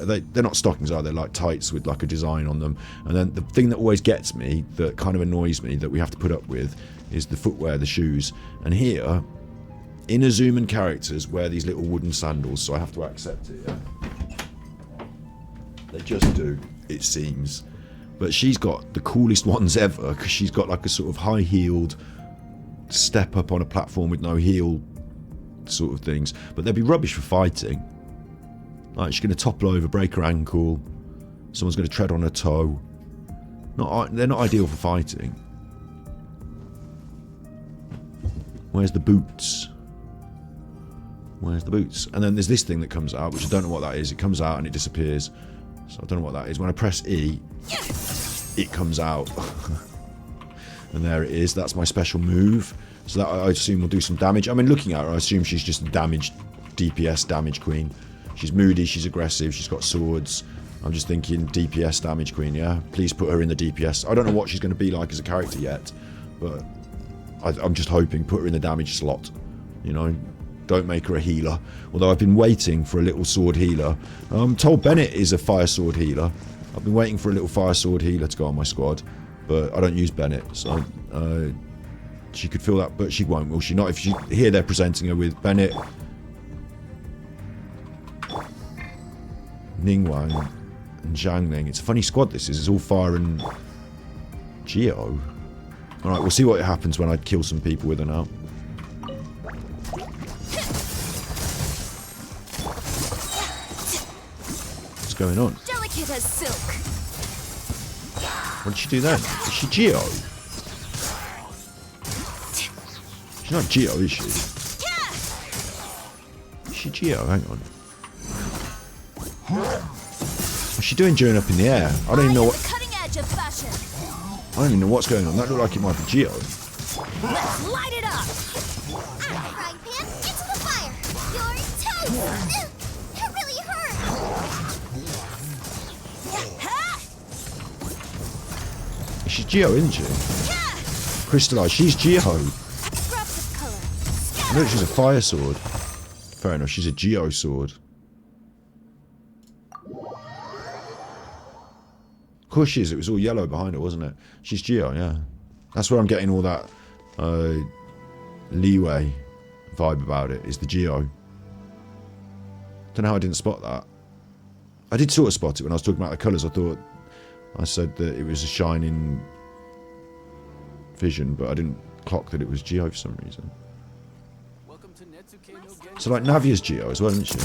they're not stockings, are they? Like tights with like a design on them. And then the thing that always gets me, that kind of annoys me, that we have to put up with, is the footwear, the shoes. And here, Inazuman characters wear these little wooden sandals, so I have to accept it. Yeah? They just do, it seems. But she's got the coolest ones ever, because she's got like a sort of high-heeled step up on a platform with no heel sort of things. But they'd be rubbish for fighting. Like, she's going to topple over, break her ankle, someone's going to tread on her toe. They're not ideal for fighting. Where's the boots? Where's the boots? And then there's this thing that comes out, which I don't know what that is. It comes out and it disappears. So I don't know what that is. When I press E, it comes out. And there it is. That's my special move. So that, I assume, will do some damage. I mean, looking at her, I assume she's just a damaged DPS damage queen. She's moody, she's aggressive, she's got swords. I'm just thinking DPS damage queen, yeah? Please put her in the DPS. I don't know what she's going to be like as a character yet, but I'm just hoping, put her in the damage slot. You know, don't make her a healer. Although I've been waiting for a little sword healer. I'm told Bennett is a fire sword healer. I've been waiting for a little fire sword healer to go on my squad, but I don't use Bennett, so she could feel that, but she won't, will she? Not if here they're presenting her with Bennett, Ningguang, and Zhangling. It's a funny squad this is. It's all fire and Geo. Alright, we'll see what happens when I kill some people with her now. What's going on? Delicate as silk. What did she do then? Is she Geo? She's not Geo, is she? Is she Geo? Hang on. What's she doing during up in the air? I don't even know what. Cutting edge of fashion. I don't even know what's going on. That looked like it might be Geo. Let's light it up. Frying pan into the fire. Your toes. It really hurt. She's Geo, isn't she? Crystallized. She's Geo. Disruptive color. I know she's a fire sword. Fair enough. She's a Geo sword. Of course she is. It was all yellow behind her, wasn't it? She's Geo, yeah. That's where I'm getting all that leeway vibe about it, is the Geo. Don't know how I didn't spot that. I did sort of spot it when I was talking about the colours. I said that it was a shining vision, but I didn't clock that it was Geo for some reason. So like Navia's Geo as well, isn't she?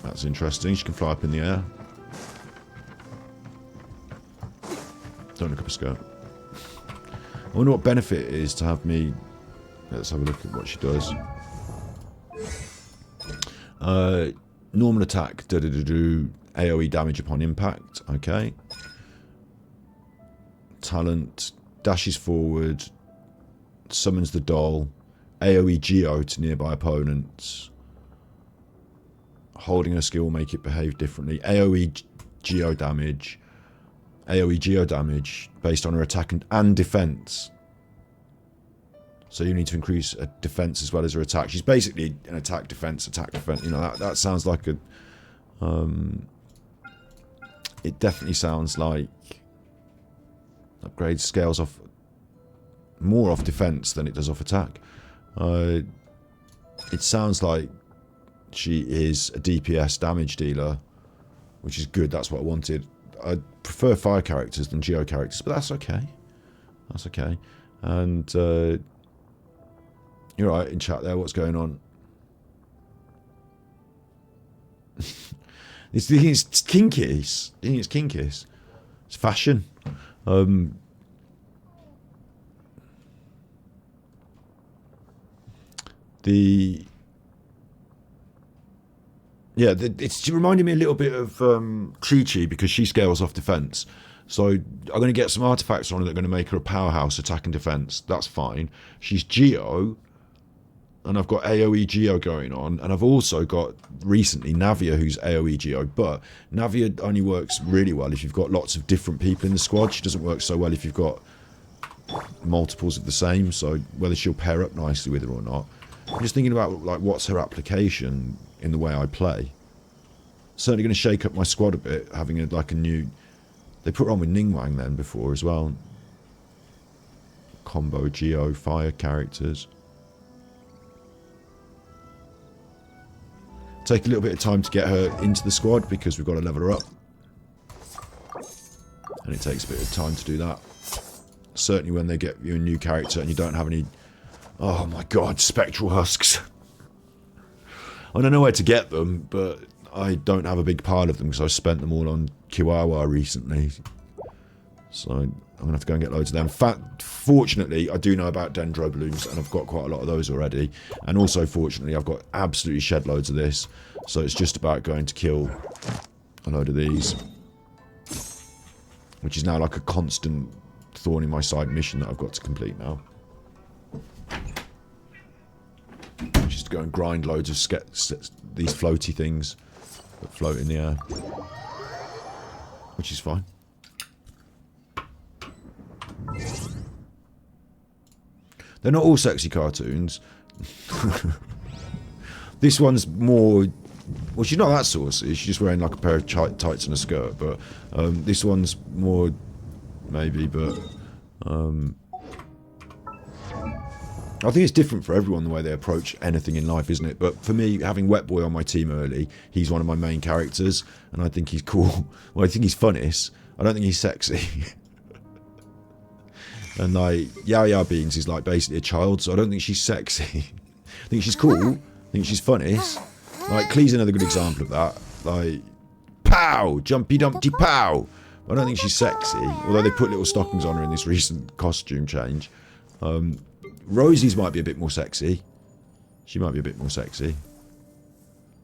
That's interesting. She can fly up in the air. Don't look up a skirt. I wonder what benefit it is to have me. Let's have a look at what she does. Normal attack, AoE damage upon impact. Okay. Talent, dashes forward, summons the doll, AoE Geo to nearby opponents. Holding a skill will make it behave differently. AoE Geo damage. AoE Geo damage based on her attack and defense. So you need to increase a defense as well as her attack. She's basically an attack, defense. You know, that sounds like a... it definitely sounds like... upgrade scales off... more off defense than it does off attack. It sounds like she is a DPS damage dealer, which is good. That's what I wanted. I prefer fire characters than Geo characters, but that's okay. That's okay. And you're right in chat there. What's going on? It's kinkies. I think it's kinkies. It's fashion. It's reminding me a little bit of Chi-Chi, because she scales off defense. So I'm going to get some artifacts on her that are going to make her a powerhouse attack and defense. That's fine. She's Geo, and I've got AoE Geo going on, and I've also got recently Navia, who's AoE Geo. But Navia only works really well if you've got lots of different people in the squad. She doesn't work so well if you've got multiples of the same, so whether she'll pair up nicely with her or not. I'm just thinking about like what's her application in the way I play. Certainly going to shake up my squad a bit, having like a new... They put her on with Ningguang then before as well. Combo Geo fire characters. Take a little bit of time to get her into the squad because we've got to level her up. And it takes a bit of time to do that. Certainly when they get you a new character and you don't have any... Oh my god, spectral husks. I don't know where to get them, but I don't have a big pile of them because I spent them all on Chihuahua recently. So I'm going to have to go and get loads of them. Fortunately, I do know about Dendro Blooms and I've got quite a lot of those already. And also, fortunately, I've got absolutely shed loads of this. So it's just about going to kill a load of these. Which is now like a constant thorn in my side mission that I've got to complete now. Just to go and grind loads of these floaty things that float in the air. Which is fine. They're not all sexy cartoons. This one's more... Well, she's not that saucy. She's just wearing like a pair of tights and a skirt. But this one's more... Maybe, but... I think it's different for everyone the way they approach anything in life, isn't it? But for me, having Wet Boy on my team early, he's one of my main characters. And I think he's cool. Well, I think he's funniest. I don't think he's sexy. And like Yaya Beans is like basically a child, so I don't think she's sexy. I think she's cool. I think she's funny. Like Klee's another good example of that. Like pow, jumpy dumpty pow. I don't think she's sexy, although they put little stockings on her in this recent costume change. Rosie's might be a bit more sexy. She might be a bit more sexy.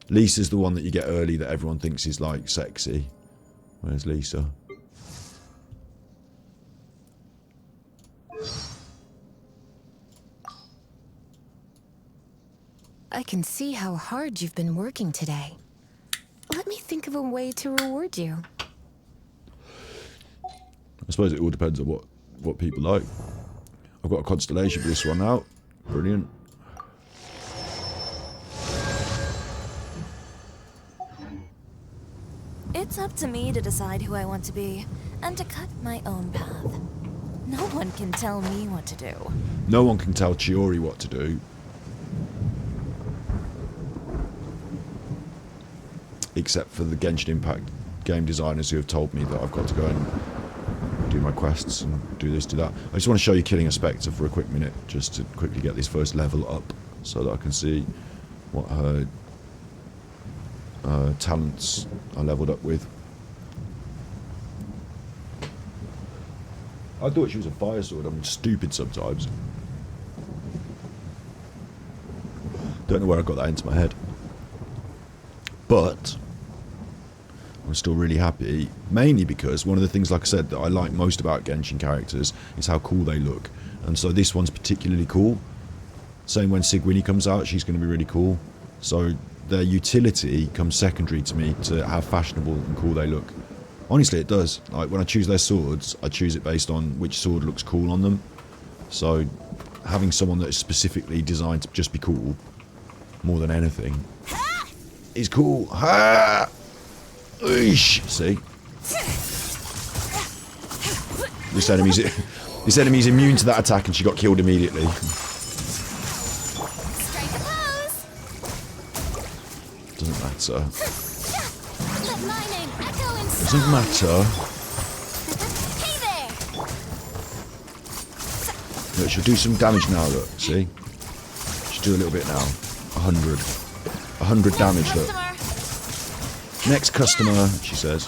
Lisa's the one that you get early that everyone thinks is like sexy. Where's Lisa? I can see how hard you've been working today. Let me think of a way to reward you. I suppose it all depends on what people like. I've got a constellation for this one out. Brilliant. It's up to me to decide who I want to be, and to cut my own path. No one can tell me what to do. No one can tell Chiori what to do. Except for the Genshin Impact game designers who have told me that I've got to go and do my quests and do this, do that. I just want to show you killing a Spectre for a quick minute, just to quickly get this first level up, so that I can see what her talents are leveled up with. I thought she was a fire sword. I'm stupid sometimes. Don't know where I got that into my head. But I'm still really happy, mainly because one of the things, like I said, that I like most about Genshin characters is how cool they look. And so this one's particularly cool. Same when Sigwinny comes out, she's going to be really cool. So their utility comes secondary to me to how fashionable and cool they look. Honestly, it does. Like when I choose their swords, I choose it based on which sword looks cool on them. So having someone that is specifically designed to just be cool, more than anything, is cool. Ha! Eesh. See? This enemy's immune to that attack and she got killed immediately. Strike a pose! Doesn't matter. Let my name echo in Doesn't matter. Hey there! Look, she'll do some damage now, look. See? She'll do a little bit now. 100. 100 damage, look. Next customer, she says.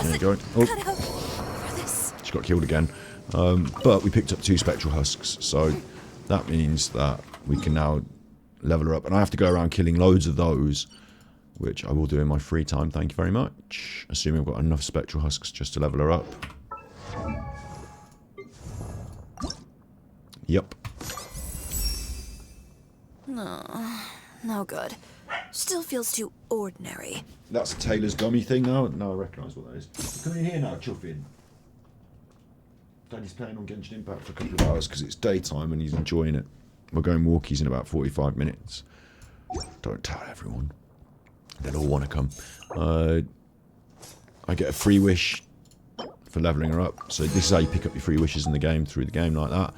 There you go. Oh, she got killed again. But we picked up 2 spectral husks, so that means that we can now level her up. And I have to go around killing loads of those, which I will do in my free time, thank you very much. Assuming I've got enough spectral husks just to level her up. Yep. No good. Still feels too ordinary. That's a Taylor's gummy thing now. Now I recognise what that is. Come in here now, chuffin. Daddy's playing on Genshin Impact for a couple of hours because it's daytime and he's enjoying it. We're going walkies in about 45 minutes. Don't tell everyone. They'll all want to come. I get a free wish for levelling her up. So this is how you pick up your free wishes in the game, through the game like that.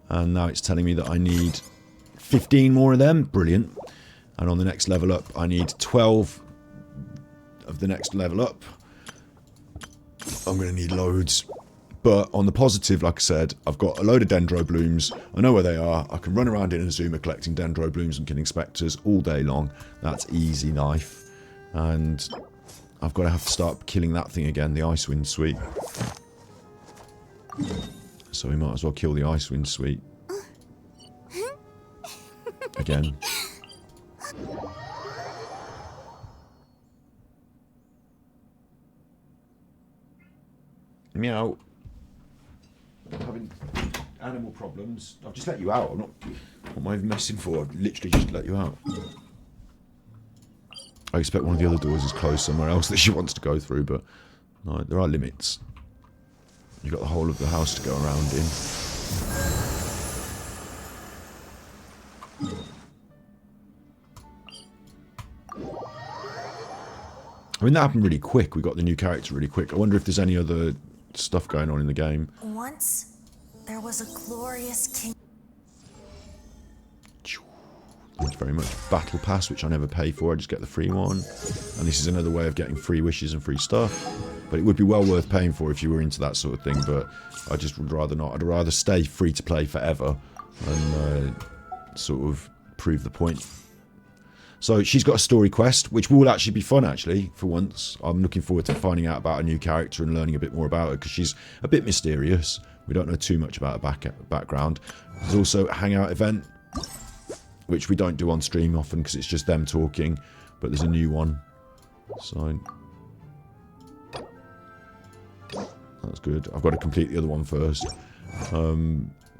And now it's telling me that I need 15 more of them. Brilliant. And on the next level up, I need 12 of the next level up. I'm going to need loads. But on the positive, like I said, I've got a load of dendro blooms. I know where they are. I can run around in Azuma collecting dendro blooms and killing spectres all day long. That's easy knife. And I've got to have to start killing that thing again, the Icewind Sweet. So we might as well kill the Icewind Sweet. Again. Meow. I'm having animal problems. I've just let you out. What am I even messing for? I've literally just let you out. I expect one of the other doors is closed somewhere else that she wants to go through, but no, there are limits. You've got the whole of the house to go around in. I mean, that happened really quick. We got the new character really quick. I wonder if there's any other stuff going on in the game. Once, there was a glorious king. Thank you very much. Battle Pass, which I never pay for. I just get the free one. And this is another way of getting free wishes and free stuff. But it would be well worth paying for if you were into that sort of thing. But I just would rather not. I'd rather stay free to play forever and sort of prove the point. So she's got a story quest, which will actually be fun, actually, for once. I'm looking forward to finding out about a new character and learning a bit more about her, because she's a bit mysterious. We don't know too much about her background. There's also a hangout event, which we don't do on stream often because it's just them talking, but there's a new one. So that's good. I've got to complete the other one first.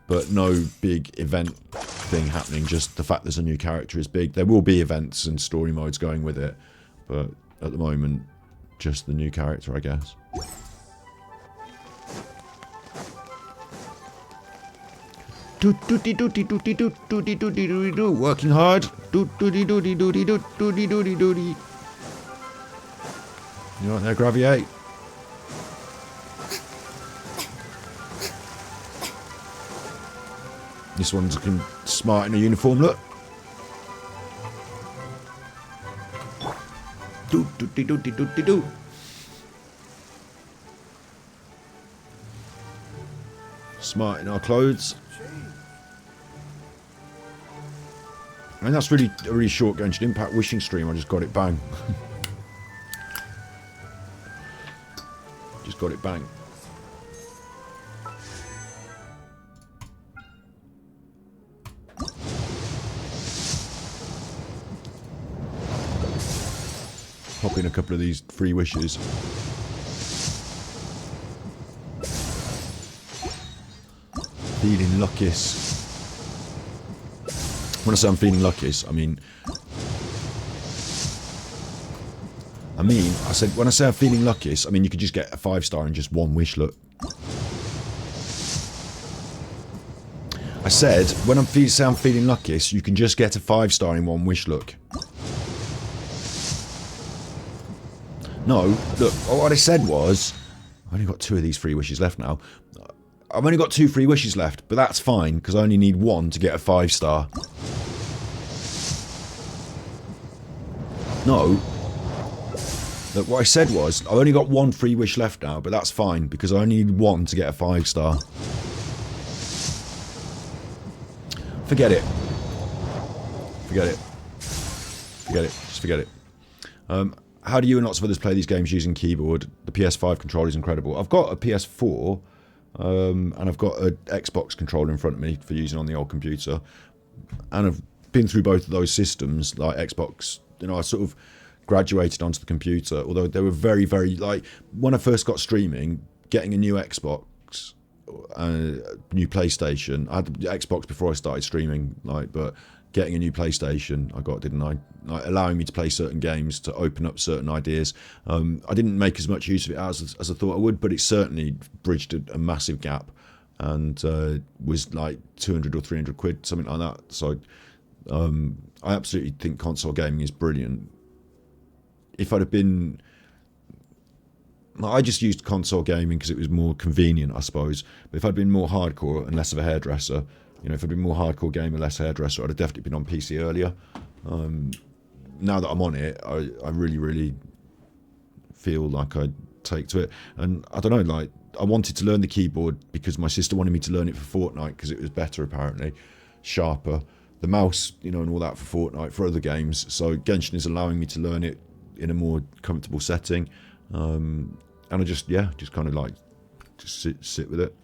But no big event thing happening, just the fact there's a new character is big. There will be events and story modes going with it, but at the moment, just the new character, I guess. Working hard. You want there, Graviate? This one's looking smart in a uniform, look. Smart in our clothes. I mean, that's really a really short Genshin Impact wishing stream. I just got it bang. Just got it bang. Pop in a couple of these free wishes. Feeling luckiest. When I say I'm feeling luckiest, I mean, I said, when I say I'm feeling luckiest, I mean, you could just get a 5-star in just one wish, look. I said, when I'm feeling luckiest, you can just get a 5-star in one wish, look. No, look, what I said was, I've only got 2 of these free wishes left now. I've only got 2 free wishes left, but that's fine, because I only need 1 to get a 5-star. No. Look, what I said was, I've only got 1 free wish left now, but that's fine, because I only need 1 to get a 5-star. Forget it. Forget it. Forget it. Just forget it. How do you and lots of others play these games using keyboard? The PS5 controller is incredible. I've got a PS4, and I've got an Xbox controller in front of me for using on the old computer. And I've been through both of those systems, like Xbox. You know, I sort of graduated onto the computer, although they were very, very, like, when I first got streaming, getting a new Xbox, new PlayStation. I had the Xbox before I started streaming, like, but getting a new PlayStation, I got, didn't I? Like, allowing me to play certain games, to open up certain ideas. I didn't make as much use of it as I thought I would, but it certainly bridged a massive gap. and was like 200 or 300 quid, something like that. So I absolutely think console gaming is brilliant. If I'd have been... I just used console gaming because it was more convenient, I suppose. But if I'd been more hardcore and less of a hairdresser, you know, if I'd been more hardcore gamer, less hairdresser, I'd have definitely been on PC earlier. Now that I'm on it, I really, really feel like I take to it. And I don't know, like, I wanted to learn the keyboard because my sister wanted me to learn it for Fortnite because it was better, apparently, sharper. The mouse, you know, and all that for Fortnite, for other games. So Genshin is allowing me to learn it in a more comfortable setting. And I just kind of like, just sit with it.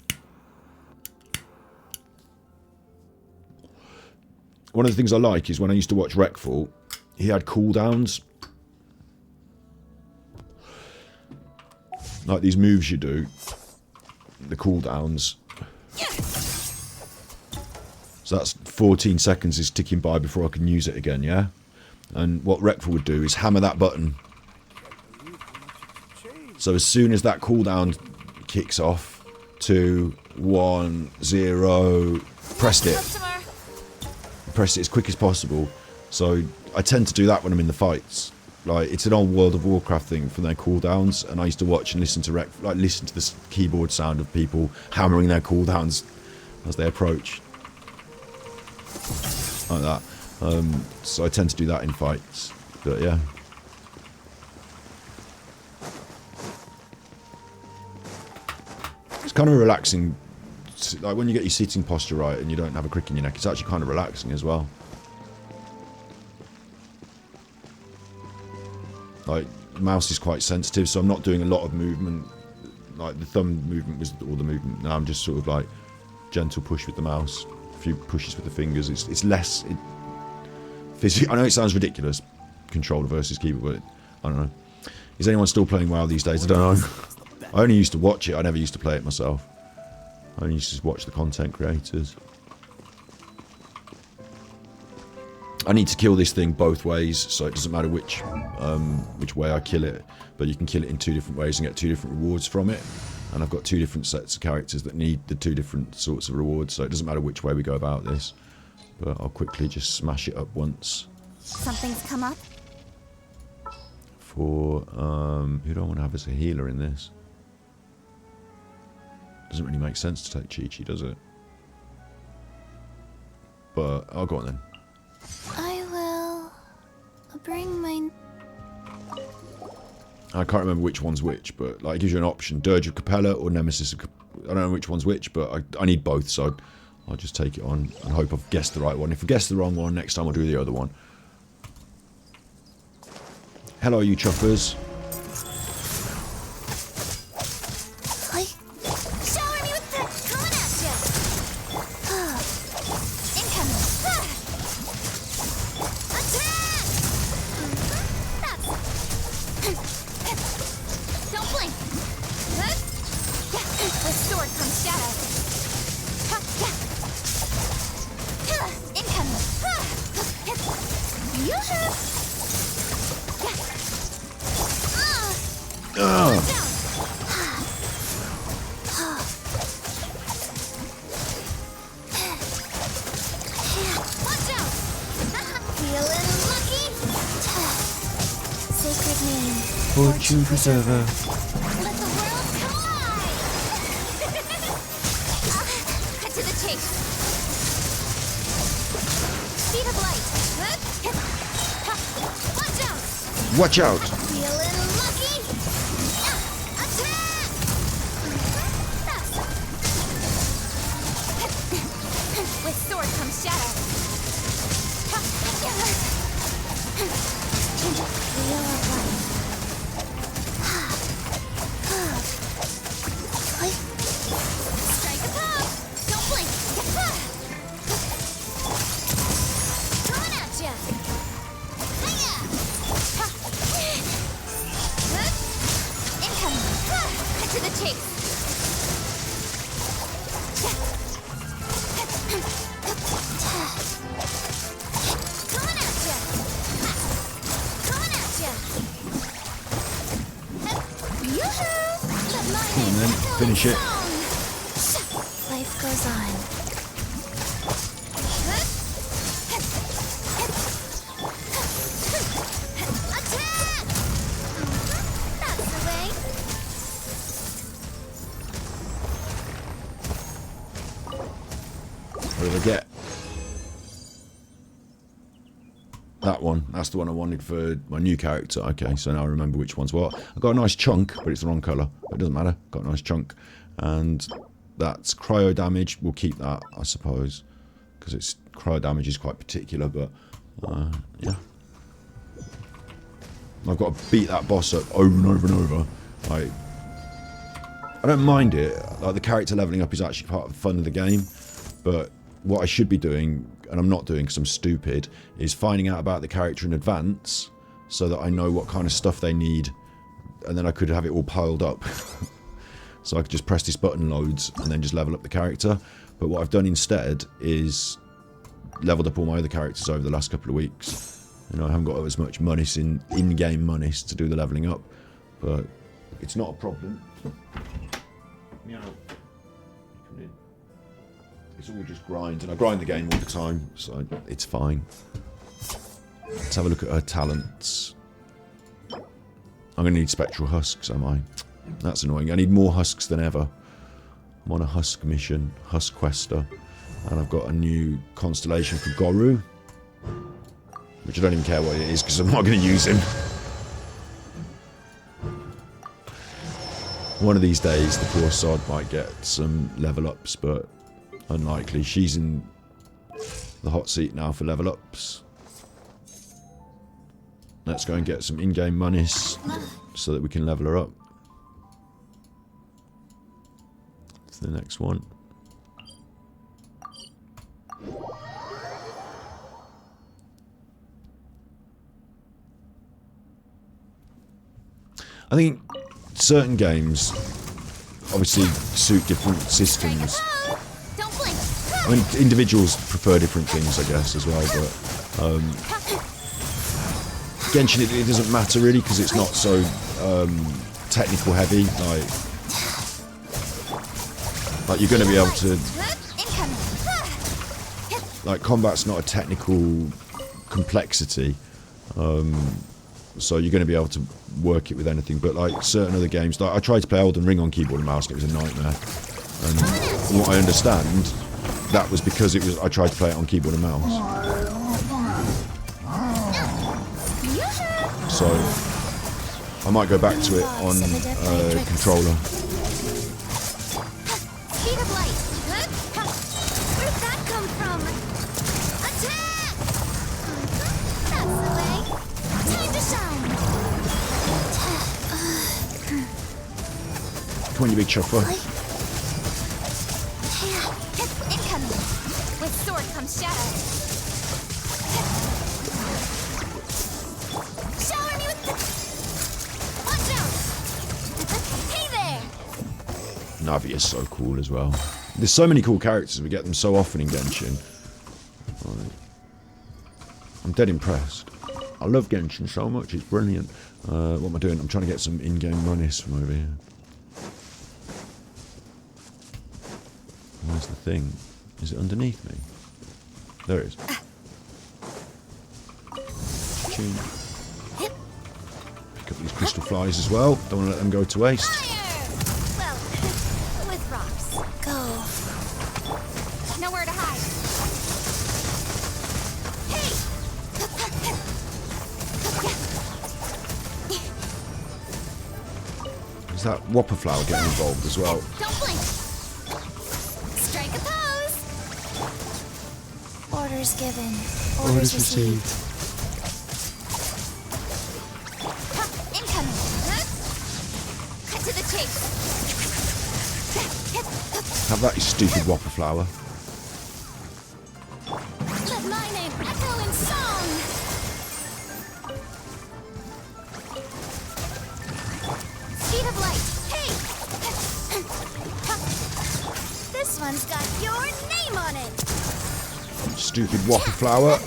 One of the things I like is when I used to watch Wreckfall, he had cooldowns. Like these moves you do, the cooldowns. So that's 14 seconds is ticking by before I can use it again, yeah? And what Wreckfall would do is hammer that button. So as soon as that cooldown kicks off, 2, 1, 0, pressed it. Press it as quick as possible. So I tend to do that when I'm in the fights. Like, it's an old World of Warcraft thing from their cooldowns, and I used to watch and listen to listen to the keyboard sound of people hammering their cooldowns as they approach. Like that. So I tend to do that in fights. But yeah. It's kind of a relaxing, like when you get your sitting posture right and you don't have a crick in your neck, it's actually kind of relaxing as well. Like, the mouse is quite sensitive, so I'm not doing a lot of movement. Like, the thumb movement was all the movement. Now I'm just sort of like gentle push with the mouse, a few pushes with the fingers. It's less. I know it sounds ridiculous, controller versus keyboard, but I don't know. Is anyone still playing WoW these days? I don't know. I only used to watch it. I never used to play it myself. I only used to watch the content creators. I need to kill this thing both ways, so it doesn't matter which way I kill it, but you can kill it in 2 different ways and get 2 different rewards from it. And I've got 2 different sets of characters that need the 2 different sorts of rewards, so it doesn't matter which way we go about this. But I'll quickly just smash it up once. Something's come up? For, who do I want to have as a healer in this? Doesn't really make sense to take Chi-Chi, does it? But, I'll go on then. I will bring my... I can't remember which one's which, but like, it gives you an option. Dirge of Capella or Nemesis of I don't know which one's which, but I need both, so I'll just take it on and hope I've guessed the right one. If I guess the wrong one, next time I'll do the other one. Hello, you choppers. Shower me with that! Coming at ya! Incoming! Attack! Don't blink! With sword comes shadow. Incoming! Yoo-hoo! Watch out! Feeling lucky? Sacred name. Fortune preserver. Let the world collide! Cut to the chase. Speed of light. Watch out! Watch out! Feeling lucky? Attack! With sword comes shadow. Feel light. Strike a pose! Don't blink! Coming at ya! Hiya! Incoming! Cut to the chase! Coming at ya! Coming at ya! Yoo-hoo! Let my Come on then, finish it. Life I get that one. That's the one I wanted for my new character. Okay, so now I remember which one's what. I got a nice chunk, but it's the wrong colour. But it doesn't matter. Got a nice chunk. And that's cryo damage. We'll keep that, I suppose, because it's cryo damage is quite particular. But yeah, I've got to beat that boss up over and over and over. Like, I don't mind it. Like, the character leveling up is actually part of the fun of the game. But what I should be doing, and I'm not doing because I'm stupid, is finding out about the character in advance so that I know what kind of stuff they need, and then I could have it all piled up. So I could just press this button loads and then just level up the character. But what I've done instead is leveled up all my other characters over the last couple of weeks. You know, I haven't got as much money in-game money to do the leveling up, but it's not a problem. Meow. It's all just grind, and I grind the game all the time, so it's fine. Let's have a look at her talents. I'm going to need spectral husks, am I? That's annoying. I need more husks than ever. I'm on a husk mission, husk quester, and I've got a new constellation for Goru, which I don't even care what it is because I'm not going to use him. One of these days, the poor sod might get some level ups, but unlikely. She's in the hot seat now for level ups. Let's go and get some in-game monies so that we can level her up. That's the next one. I think certain games obviously suit different systems. I mean, individuals prefer different things, I guess, as well, but Genshin, it doesn't matter really, because it's not so technical heavy. Like you're going to be able to, like, combat's not a technical complexity, so you're going to be able to work it with anything. But like certain other games, like I tried to play Elden Ring on keyboard and mouse, and it was a nightmare. And from what I understand, that was because I tried to play it on keyboard and mouse. So I might go back to it on controller. Speed of light. Where'd that come from? Attack! That's the way. Time to shine. Come on, you big chopper. Incoming. With sword comes shadow. Shower me with the... Watch out! Hey there! Navi is so cool as well. There's so many cool characters. We get them so often in Genshin. Right. I'm dead impressed. I love Genshin so much. It's brilliant. What am I doing? I'm trying to get some in-game monies from over here. Where's the thing? Is it underneath me? There it is. Ching. Pick up these crystal flies as well. Don't want to let them go to waste. Well, with rocks. Go. Nowhere to hide. Hey! Is that Whopper Flower getting involved as well? Don't blink. Strike a pose. Orders given. Orders received. Incoming. Cut to the chase. Have that, you stupid Whopper Flower. Let my name echo in song. Speed of light. Hey! This one's got your name on it. Stupid Whopper Flower.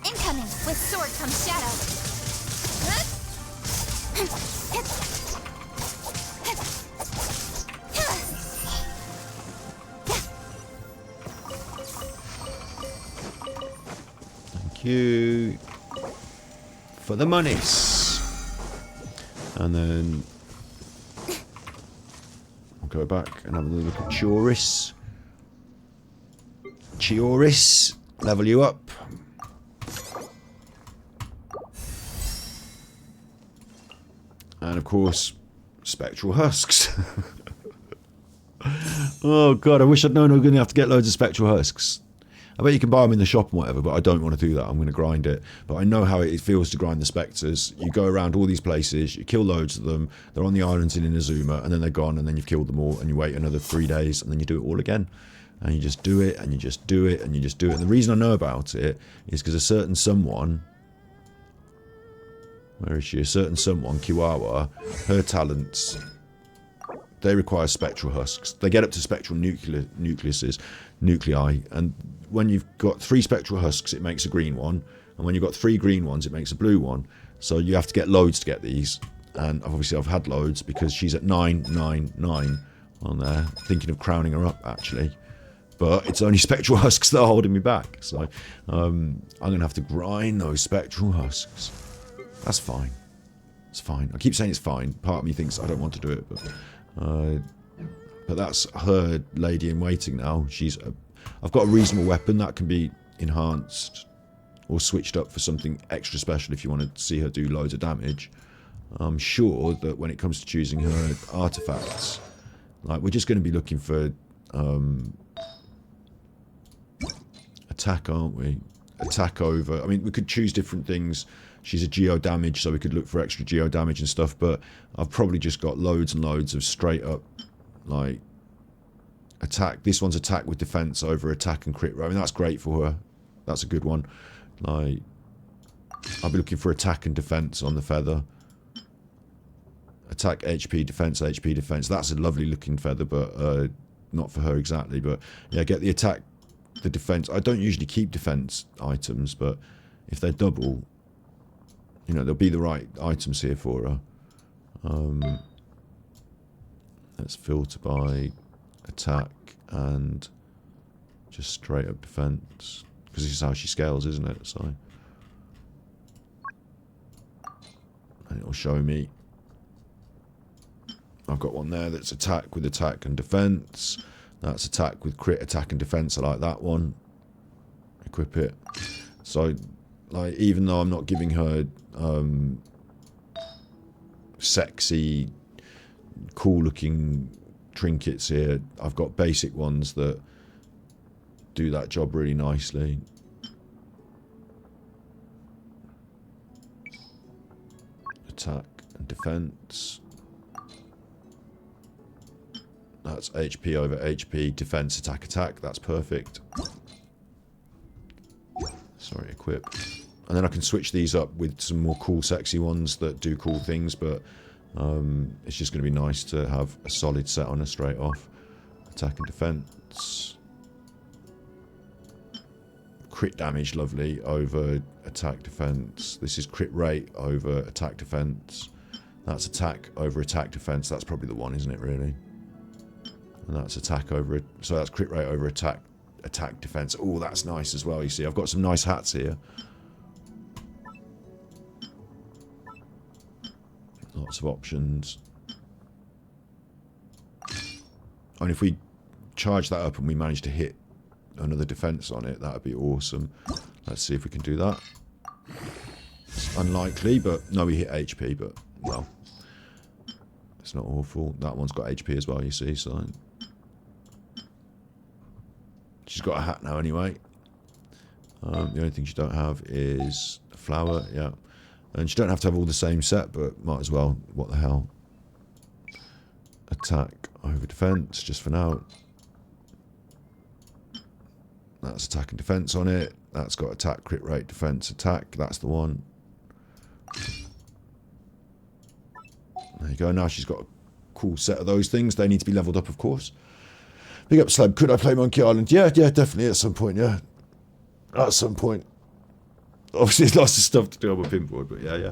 Incoming. With sword comes shadow. Thank you for the monies. And then I'll go back and have a look at Chiori. Chioris, level you up. And of course, spectral husks. Oh god, I wish I'd known I was going to have to get loads of spectral husks. I bet you can buy them in the shop and whatever, but I don't want to do that. I'm going to grind it. But I know how it feels to grind the spectres. You go around all these places, you kill loads of them, they're on the islands in Inazuma, and then they're gone, and then you've killed them all, and you wait another 3 days, and then you do it all again. And you just do it, and you just do it, and you just do it. And the reason I know about it is because a certain someone... Where is she? A certain someone, Kiwawa, her talents... They require spectral husks. They get up to spectral nuclei, and when you've got 3 spectral husks, it makes a green one, and when you've got 3 green ones, it makes a blue one. So you have to get loads to get these, and obviously I've had loads because she's at 999 on there, thinking of crowning her up actually, but it's only spectral husks that are holding me back. So I'm gonna have to grind those spectral husks. That's fine. It's fine. I keep saying it's fine. Part of me thinks I don't want to do it, but that's her lady in waiting now. I've got a reasonable weapon that can be enhanced or switched up for something extra special if you want to see her do loads of damage. I'm sure that when it comes to choosing her artifacts, like we're just going to be looking for attack, aren't we? Attack over. I mean, we could choose different things. She's a geo damage, so we could look for extra geo damage and stuff, but I've probably just got loads and loads of straight up, like, attack. This one's attack with defense over attack and crit. I mean, that's great for her. That's a good one. Like, I'll be looking for attack and defense on the feather. Attack, HP, defense, HP, defense. That's a lovely looking feather, but not for her exactly. But yeah, get the attack, the defense. I don't usually keep defense items, but if they're double... You know, there'll be the right items here for her. Let's filter by attack and just straight up defense. Because this is how she scales, isn't it? So, and it'll show me. I've got one there that's attack with attack and defense. That's attack with crit, attack and defense. I like that one. Equip it. So, like, even though I'm not giving her sexy, cool looking trinkets here, I've got basic ones that do that job really nicely. Attack and defense. That's HP over HP, defense, attack, attack. That's perfect. Sorry, equip. And then I can switch these up with some more cool, sexy ones that do cool things, but it's just going to be nice to have a solid set on her straight off. Attack and defense. Crit damage, lovely, over attack, defense. This is crit rate over attack, defense. That's attack over attack, defense. That's probably the one, isn't it, really? And that's attack over it. So that's crit rate over attack, attack, defense. Oh, that's nice as well, you see. I've got some nice hats here. Lots of options. And if we charge that up and we manage to hit another defense on it, that would be awesome. Let's see if we can do that. It's unlikely, but no, we hit HP, but well, it's not awful. That one's got HP as well, you see, so she's got a hat now anyway. The only thing she don't have is a flower, yeah. And you don't have to have all the same set, but might as well. What the hell? Attack over defense, just for now. That's attack and defense on it. That's got attack, crit rate, defense, attack. That's the one. There you go. Now she's got a cool set of those things. They need to be leveled up, of course. Big up, Slab. Could I play Monkey Island? Yeah, definitely at some point, yeah. At some point. Obviously, there's lots of stuff to do on my pinboard, but yeah.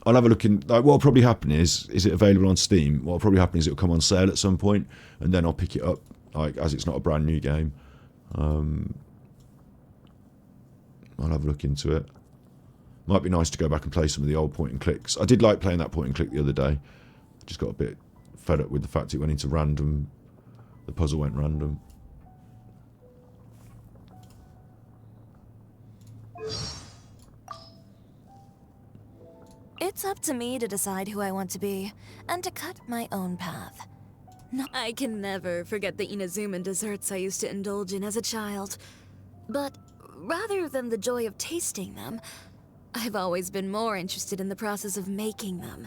I'll have a look in. Like, what'll probably happen is it available on Steam? What'll probably happen is it'll come on sale at some point, and then I'll pick it up, like, as it's not a brand new game. I'll have a look into it. Might be nice to go back and play some of the old point and clicks. I did like playing that point and click the other day. Just got a bit fed up with the fact it went into random. The puzzle went random. It's up to me to decide who I want to be, and to cut my own path. No, I can never forget the Inazuman desserts I used to indulge in as a child. But rather than the joy of tasting them, I've always been more interested in the process of making them.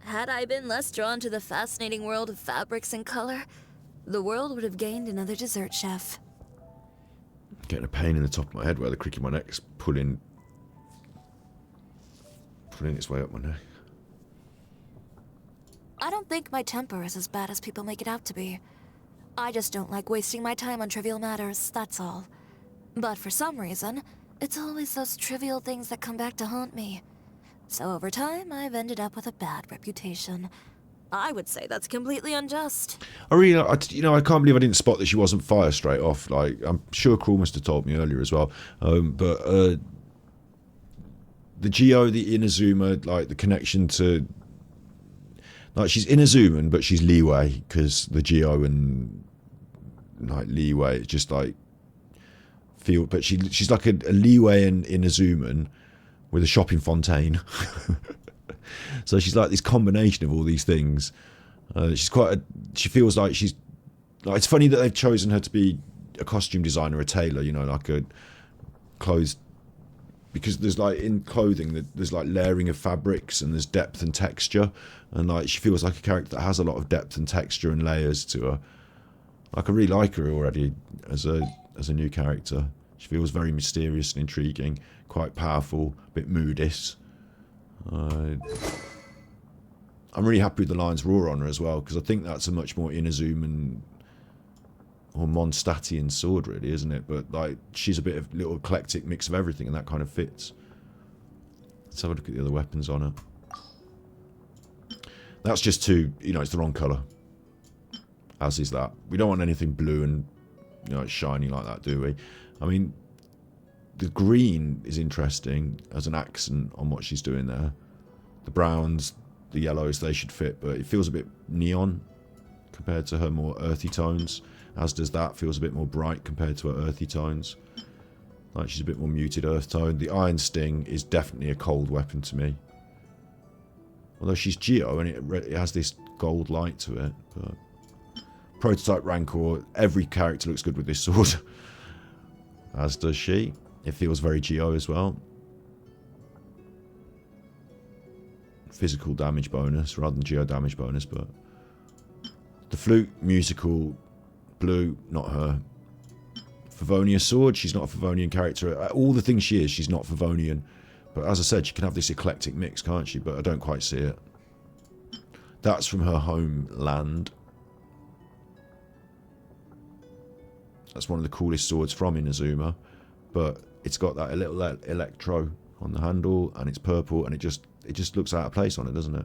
Had I been less drawn to the fascinating world of fabrics and color, the world would have gained another dessert chef. Getting a pain in the top of my head where the crick in my neck's pulling its way up my neck. I don't think my temper is as bad as people make it out to be. I just don't like wasting my time on trivial matters, that's all. But for some reason, it's always those trivial things that come back to haunt me. So over time, I've ended up with a bad reputation. I would say that's completely unjust. I can't believe I didn't spot that she wasn't fire straight off. Like, I'm sure Crawl must have told me earlier as well. But the Geo, the Inazuma, like the connection to, like, she's Inazuman, but she's Leeway, because the Geo and like Leeway, it's just like feel. But she's like a Leeway and Inazuman with a shopping fontaine. So she's like this combination of all these things. She feels like she's like, it's funny that they've chosen her to be a costume designer, a tailor, you know, like a clothes, because there's like in clothing there's like layering of fabrics and there's depth and texture, and like she feels like a character that has a lot of depth and texture and layers to her. Like, I really like her already as a new character. She feels very mysterious and intriguing, quite powerful, a bit moodish. I'm really happy with the Lion's Roar on her as well, because I think that's a much more Inazuman or Mondstadtian sword, really, isn't it? But like, she's a bit of little eclectic mix of everything, and that kind of fits. Let's have a look at the other weapons on her. That's just too, it's the wrong colour. As is that. We don't want anything blue and shiny like that, do we? I mean, the green is interesting as an accent on what she's doing there. The browns, the yellows, they should fit, but it feels a bit neon compared to her more earthy tones, as does that. Feels a bit more bright compared to her earthy tones. Like, she's a bit more muted earth tone. The Iron Sting is definitely a cold weapon to me. Although she's Geo and it has this gold light to it. But Prototype Rancor, every character looks good with this sword. As does she. It feels very Geo as well. Physical damage bonus rather than Geo damage bonus, but the flute, musical, blue, not her. Favonius sword, she's not a Favonian character. All the things she is, she's not Favonian. But as I said, she can have this eclectic mix, can't she? But I don't quite see it. That's from her homeland. That's one of the coolest swords from Inazuma. But it's got that little electro on the handle, and it's purple, and it just looks out of place on it, doesn't it?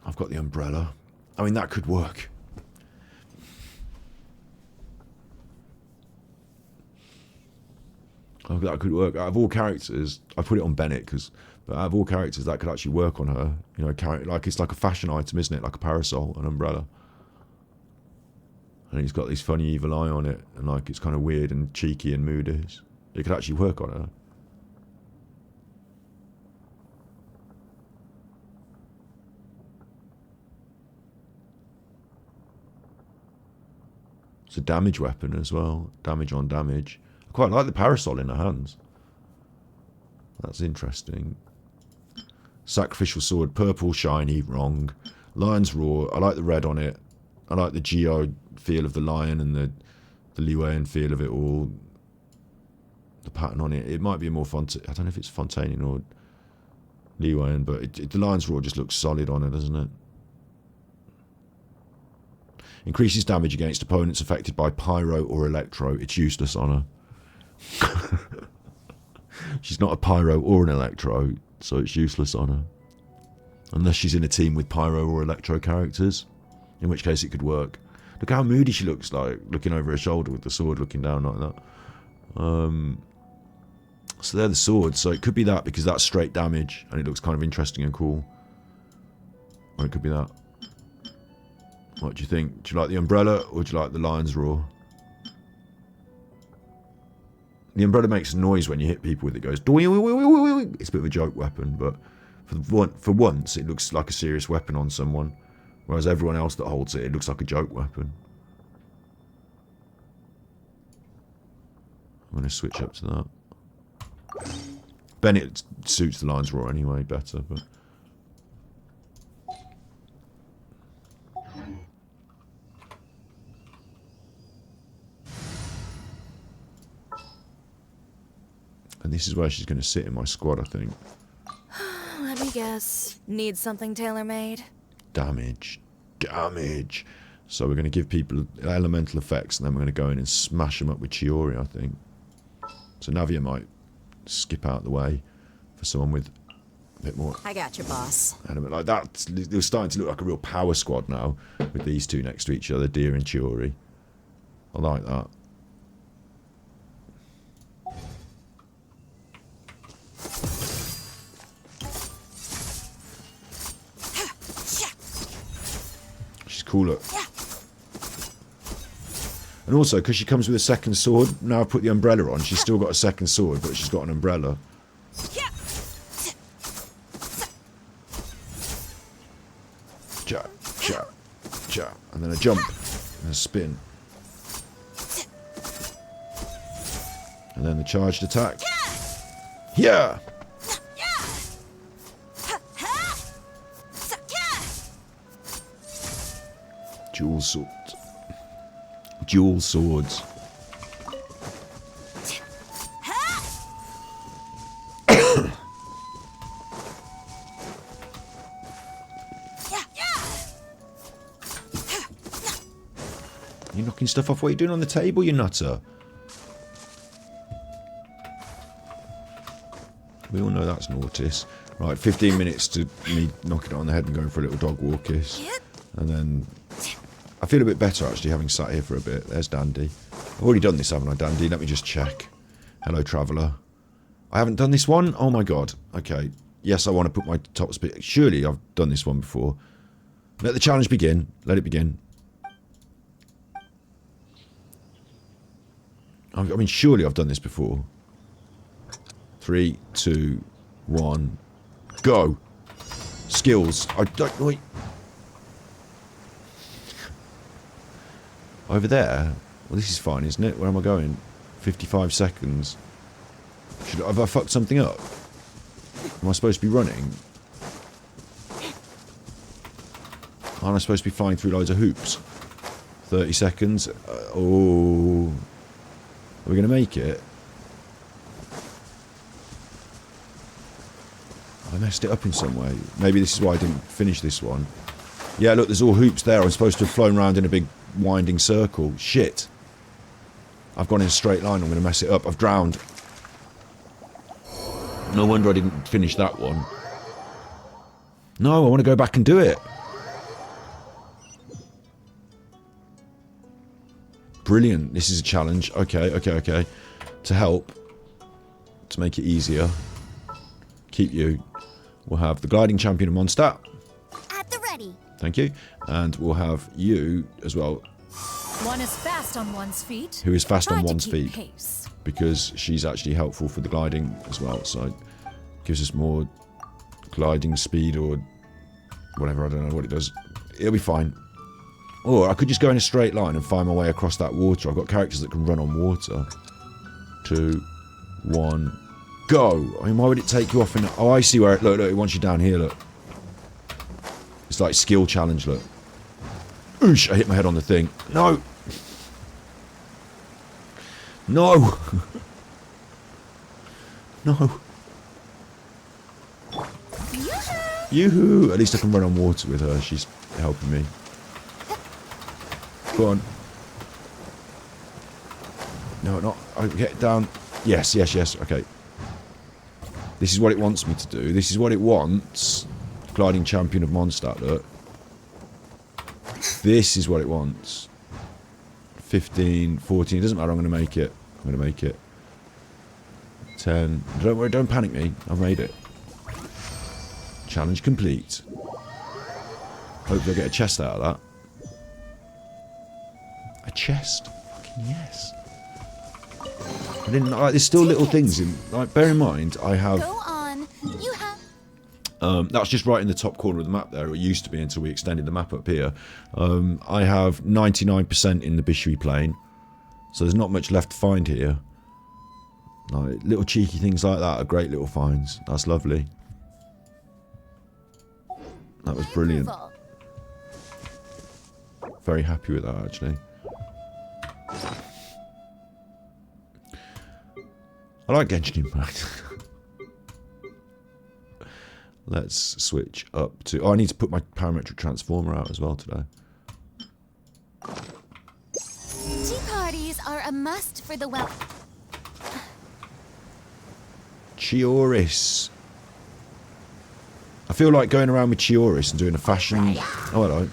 I've got the umbrella. I mean, that could work. Oh, that could work. Out of all characters, I put it on Bennett but out of all characters, that could actually work on her. Like, it's like a fashion item, isn't it? Like a parasol, an umbrella. And he's got this funny evil eye on it, and like, it's kind of weird and cheeky and moody. It could actually work on her. It's a damage weapon as well. Damage on damage. I quite like the parasol in her hands. That's interesting. Sacrificial sword. Purple, shiny, wrong. Lion's Roar. I like the red on it. I like the Geo feel of the lion and the Liwayan feel of it all. The pattern on it. It might be a more I don't know if it's Fontanian or Liwayan, but the Lion's Roar just looks solid on it, doesn't it? Increases damage against opponents affected by pyro or electro. It's useless on her. She's not a pyro or an electro, so it's useless on her. Unless she's in a team with pyro or electro characters, in which case it could work. Look how moody she looks, like, looking over her shoulder with the sword looking down like that. So they're the swords, so it could be that because that's straight damage, and it looks kind of interesting and cool. Or it could be that. What do you think? Do you like the umbrella, or do you like the Lion's Roar? The umbrella makes a noise when you hit people with it. It goes, doing. It's a bit of a joke weapon, but for once, it looks like a serious weapon on someone. Whereas everyone else that holds it, it looks like a joke weapon. I'm going to switch up to that. Bennett suits the Lion's Roar anyway better, but... And this is where she's going to sit in my squad, I think. Let me guess. Need something tailor-made? Damage. Damage. So we're going to give people elemental effects, and then we're going to go in and smash them up with Chiori, I think. So Navia might skip out the way for someone with a bit more... I got you, boss. Element like that. They're starting to look like a real power squad now, with these two next to each other, Deer and Chiori. I like that. She's cooler. And also, because she comes with a second sword, now I've put the umbrella on, she's still got a second sword, but she's got an umbrella. Cha, cha, cha. And then a jump. And a spin. And then the charged attack. Yeah! Dual swords. Dual swords. You're knocking stuff off. What are you doing on the table, you nutter? We all know that's Nautis. Right, 15 minutes to me knocking it on the head and going for a little dog walk kiss. And then... I feel a bit better, actually, having sat here for a bit. There's Dandy. I've already done this, haven't I, Dandy? Let me just check. Hello, Traveller. I haven't done this one? Oh, my God. Okay. Yes, I want to put my top speed. Surely I've done this one before. Let the challenge begin. Let it begin. I mean, surely I've done this before. 3, 2, 1, go. Skills. I don't... Wait. Over there? Well, this is fine, isn't it? Where am I going? 55 seconds. Have I fucked something up? Am I supposed to be running? Aren't I supposed to be flying through loads of hoops? 30 seconds. Oh. Are we going to make it? I messed it up in some way. Maybe this is why I didn't finish this one. Yeah, look, there's all hoops there. I'm supposed to have flown around in a big winding circle. Shit. I've gone in a straight line. I'm going to mess it up. I've drowned. No wonder I didn't finish that one. No, I want to go back and do it. Brilliant. This is a challenge. Okay, okay, okay. To help, to make it easier, keep you, we'll have the gliding champion of Mondstadt. At the ready. Thank you. And we'll have you as well. One is fast on one's feet. Who is fast on one's Try to keep feet. pace. Because she's actually helpful for the gliding as well. So it gives us more gliding speed or whatever. I don't know what it does. It'll be fine. Or I could just go in a straight line and find my way across that water. I've got characters that can run on water. 2, 1, go. I mean, why would it take you off in... Oh, I see where it... Look, look, it wants you down here, look. It's like skill challenge, look. Oosh, I hit my head on the thing. No. No. No. Yoo-hoo. At least I can run on water with her. She's helping me. Go on. No, not... I get down. Yes, yes, yes. Okay. This is what it wants me to do. This is what it wants. Gliding champion of Mondstadt, look. This is what it wants. 15, 14. It doesn't matter. I'm going to make it. I'm going to make it. 10. Don't worry. Don't panic me. I've made it. Challenge complete. Hopefully I get a chest out of that. A chest? Fucking yes. I didn't like. There's still little things in. Like, bear in mind, I have. Go on. You have. That's just right in the top corner of the map there. It used to be until we extended the map up here. I have 99% in the Bishui Plain, so there's not much left to find here. Like, little cheeky things like that are great little finds. That's lovely. That was brilliant. Very happy with that, actually. I like Genshin Impact. Let's switch up to... Oh, I need to put my parametric transformer out as well today. Tea parties are a must for the well. Chioris. I feel like going around with Chioris and doing a fashion... Oh, hello.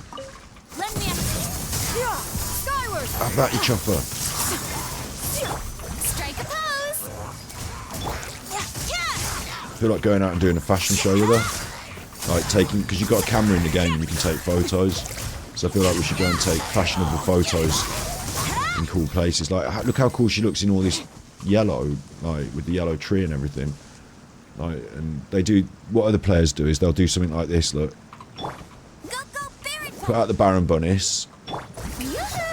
Lend me a skyward. Have that, you chopper. Strike a pose. I feel like going out and doing a fashion show with her. Like taking... Because you've got a camera in the game and you can take photos. So I feel like we should go and take fashionable photos in cool places. Like, look how cool she looks in all this yellow. Like, with the yellow tree and everything. Like, and they do... What other players do is they'll do something like this, look. Put out the Baron Bunnies.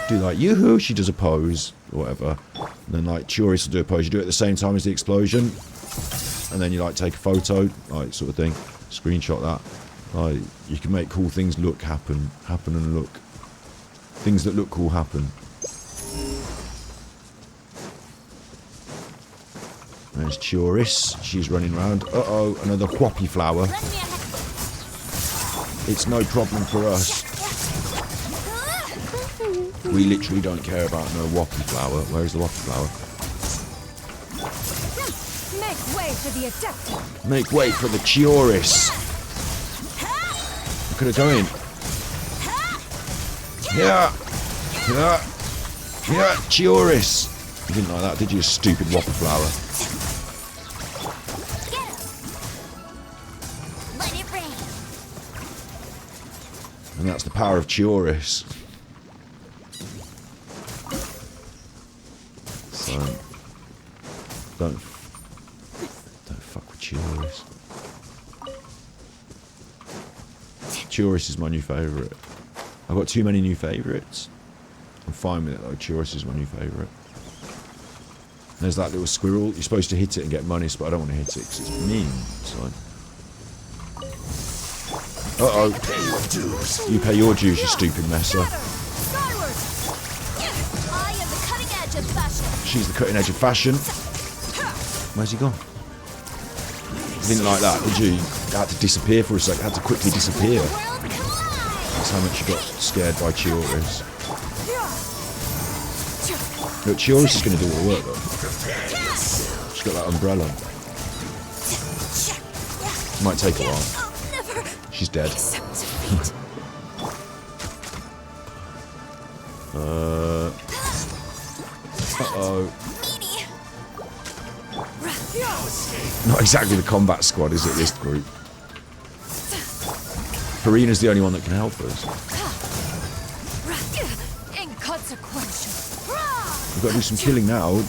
Do like, yoo-hoo, she does a pose, or whatever. And then, like, Chioris will do a pose. You do it at the same time as the explosion. And then you, like, take a photo, like, sort of thing. Screenshot that. Like, you can make cool things happen and look. Things that look cool happen. There's Chioris. She's running around. Uh-oh, another whoppy flower. It's no problem for us. We literally don't care about no whoppy flower. Where's the whoppy flower? Make way for the adept. Make way for the Chioris. Look at her going. Yeah. Yeah. Yeah, Chioris. You didn't like that, did you, stupid whopper flower? And that's the power of Chioris. So, don't fuck with Chioris. Chioris is my new favourite. I've got too many new favourites. I'm fine with it though. Chioris is my new favourite. There's that little squirrel. You're supposed to hit it and get money, but I don't want to hit it because it's mean. So. Uh-oh. You pay your dues, you stupid messer. She's the cutting edge of fashion. Where's he gone? You didn't like that, did you? You had to disappear for a second. Had to quickly disappear. That's how much you got scared by Chioris. Look, Chioris is going to do all the work, though. She's got that umbrella. Might take a while. She's dead. Uh-oh. Not exactly the combat squad, is it, this group? Farina's the only one that can help us. Inconsequential. We've got to do some killing now.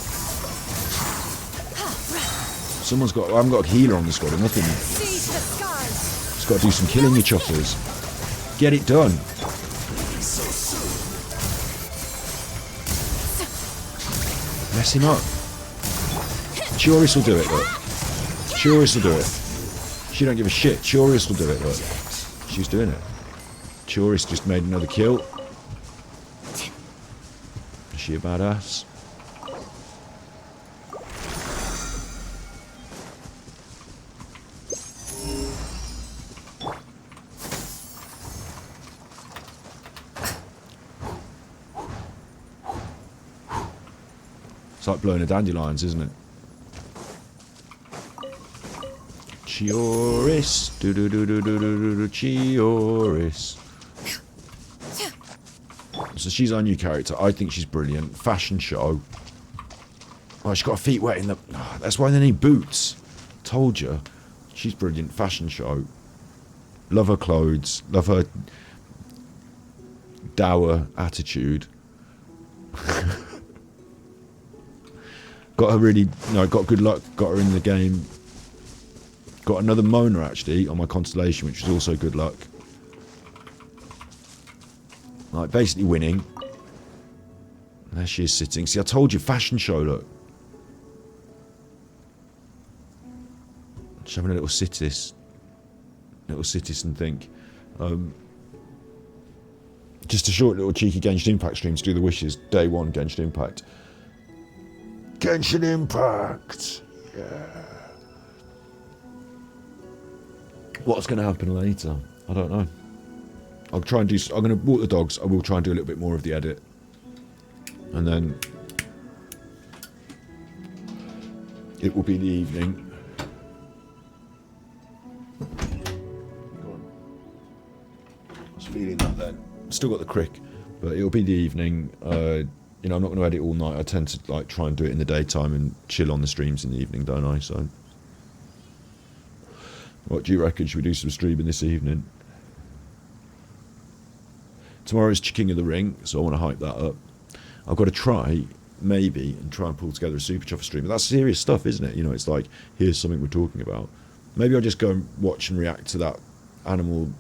Someone's got... I haven't got a healer on the squad or nothing. Just got to do some killing, you choppers. Get it done. Mess him up. Chioris will do it, look. Chioris will do it. She don't give a shit. Chioris will do it, look. She's doing it. Chioris just made another kill. Is she a badass? It's like blowing a dandelions, isn't it? Chioris, do do do do do do do Chioris. So she's our new character. I think she's brilliant. Fashion show. Oh, she's got her feet wet in the... Oh, that's why they need boots. Told you. She's brilliant. Fashion show. Love her clothes. Love her dour attitude. Got her really, got good luck, got her in the game. Got another Mona, actually, on my Constellation, which was also good luck. Like, basically winning. There she is sitting. See, I told you, fashion show, look. Just having a little sitis. Little sitis and think. Just a short little cheeky Genshin Impact stream to do the wishes. Day 1 Genshin Impact. Genshin Impact! Yeah. What's going to happen later? I don't know. I'll try and do... I'm going to walk the dogs. I will try and do a little bit more of the edit. And then... it will be the evening. I was feeling that then. Still got the crick. But it'll be the evening. I'm not going to edit all night. I tend to like try and do it in the daytime and chill on the streams in the evening, don't I? So, what do you reckon? Should we do some streaming this evening? Tomorrow's King of the Ring, so I want to hype that up. I've got to try, maybe, and try and pull together a Super Chuffer stream. But that's serious stuff, isn't it? It's like, here's something we're talking about. Maybe I'll just go and watch and react to that animal,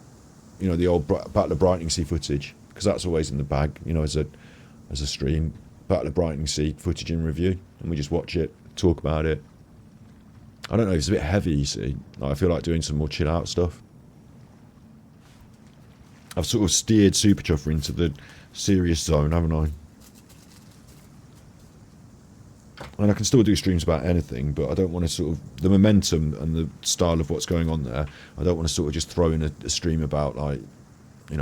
the old Battle of Brightening Sea footage, because that's always in the bag, as a stream. Battle of Brightening Sea footage in review, and we just watch it, talk about it. I don't know, it's a bit heavy, you see. Like, I feel like doing some more chill out stuff. I've sort of steered Super Chuffer into the serious zone, haven't I? And I can still do streams about anything, but I don't want to sort of... the momentum and the style of what's going on there, I don't want to sort of just throw in a stream about, like,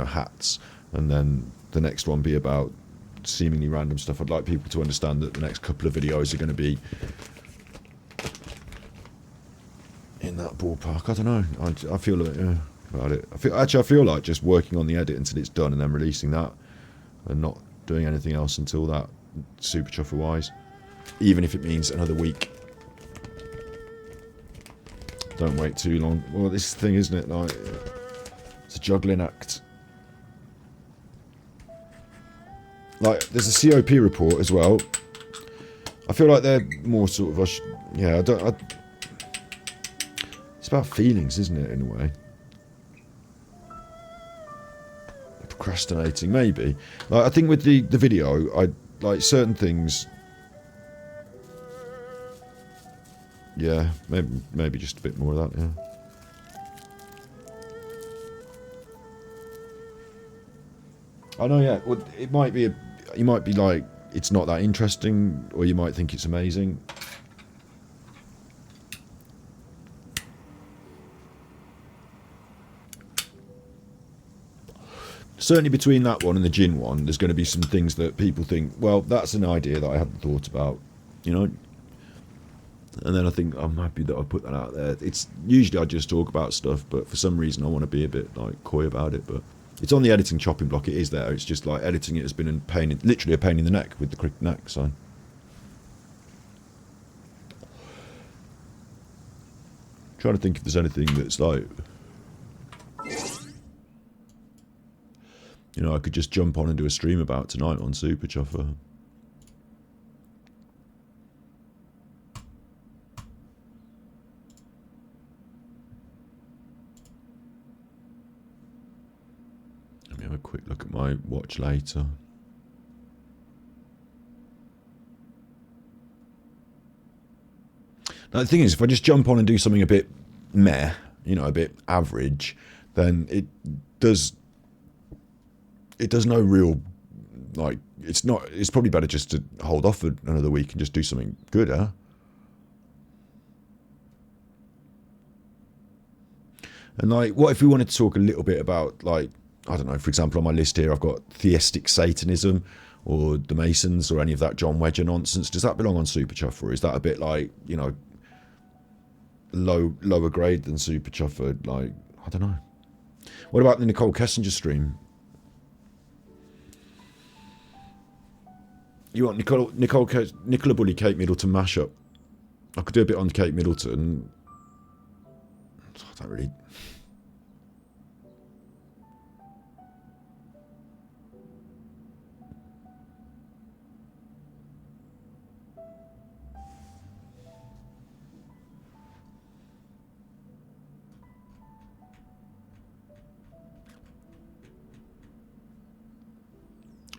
hats, and then the next one be about seemingly random stuff. I'd like people to understand that the next couple of videos are going to be in that ballpark. I don't know. I feel like, about it. I feel like just working on the edit until it's done and then releasing that and not doing anything else until that, Super Chuffer wise. Even if it means another week. Don't wait too long. Well, this thing, isn't it? Like, it's a juggling act. Like, there's a COP report as well. I feel like they're more sort of... it's about feelings, isn't it, in a way? Procrastinating, maybe. Like, I think with the video, I like certain things... yeah, maybe just a bit more of that, yeah. I know, yeah. Well, it might be you might be like, it's not that interesting, or you might think it's amazing. Certainly between that one and the Jin one, there's going to be some things that people think, well, that's an idea that I hadn't thought about, And then I think I'm happy that I put that out there. It's usually I just talk about stuff, but for some reason I want to be a bit like coy about it. But it's on the editing chopping block. It is there. It's just like editing it has been literally a pain in the neck with the crick neck. So trying to think if there's anything that's like, I could just jump on and do a stream about tonight on Super Chuffer. Let me have a quick look at my watch later. Now the thing is, if I just jump on and do something a bit meh, a bit average, then it does no real, like, it's probably better just to hold off for another week and just do something good, huh? And like, what if we wanted to talk a little bit about, like, I don't know, for example, on my list here, I've got theistic Satanism or the Masons or any of that John Wedger nonsense. Does that belong on Super Chuffer? Or is that a bit like, lower grade than Super Chuffer? Like, I don't know. What about the Nicole Kessinger stream? You want Nicola Bully, Kate Middleton mashup? I could do a bit on Kate Middleton. I don't really...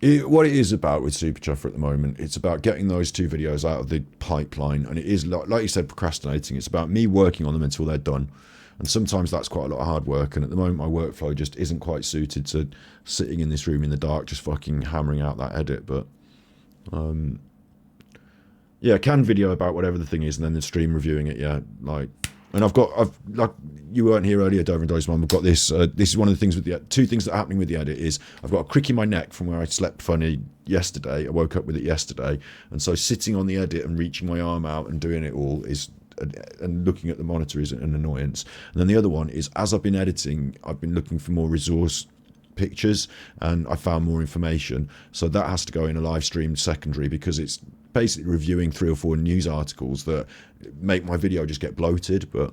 What it is about with Super Chuffer at the moment, it's about getting those 2 videos out of the pipeline, and it is, like you said, procrastinating. It's about me working on them until they're done, and sometimes that's quite a lot of hard work, and at the moment my workflow just isn't quite suited to sitting in this room in the dark just fucking hammering out that edit. But yeah, can video about whatever the thing is, and then the stream reviewing it. Yeah, like, and I've like, you weren't here earlier, Dover and Doze's mum. I've got this. This is one of the things with the 2 things that are happening with the edit is I've got a crick in my neck from where I slept funny yesterday. I woke up with it yesterday, and so sitting on the edit and reaching my arm out and doing it all is, and looking at the monitor is an annoyance. And then the other one is, as I've been editing, I've been looking for more resource pictures, and I found more information. So that has to go in a live stream secondary, because it's basically reviewing 3 or 4 news articles that make my video just get bloated. But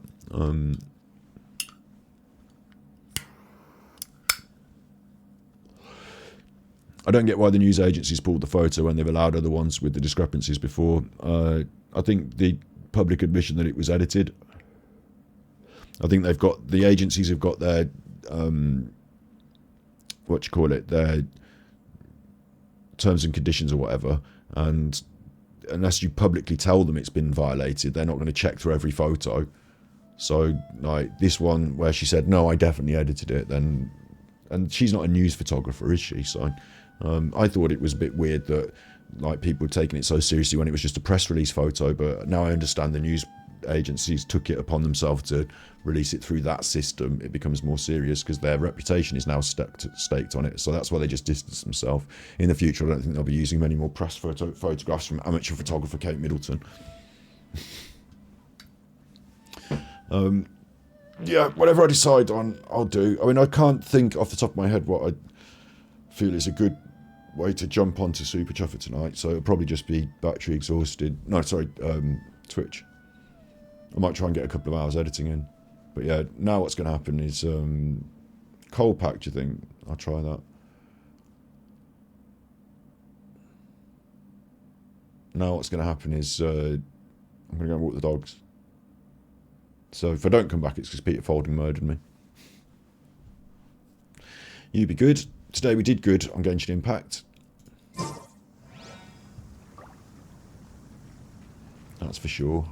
I don't get why the news agencies pulled the photo when they've allowed other ones with the discrepancies before. I think the public admission that it was edited, I think they've got, the agencies have got their their terms and conditions or whatever, and unless you publicly tell them it's been violated, they're not going to check through every photo. So like this one where she said, no, I definitely edited it, then, and she's not a news photographer, is she? So I thought it was a bit weird that like people were taking it so seriously when it was just a press release photo, but now I understand the news agencies took it upon themselves to release it through that system. It becomes more serious because their reputation is now staked on it, so that's why they just distance themselves. In the future, I don't think they'll be using many more press photographs from amateur photographer Kate Middleton. Yeah, whatever I decide on, I'll do. I mean, I can't think off the top of my head what I feel is a good way to jump onto Super Chuffer tonight, so it'll probably just be battery exhausted. No, sorry, Twitch. I might try and get a couple of hours editing in. But yeah, now what's going to happen is cold pack, do you think? I'll try that. Now what's going to happen is I'm going to go and walk the dogs. So if I don't come back, it's because Peter Folding murdered me. You be good. Today we did good on Genshin Impact. That's for sure.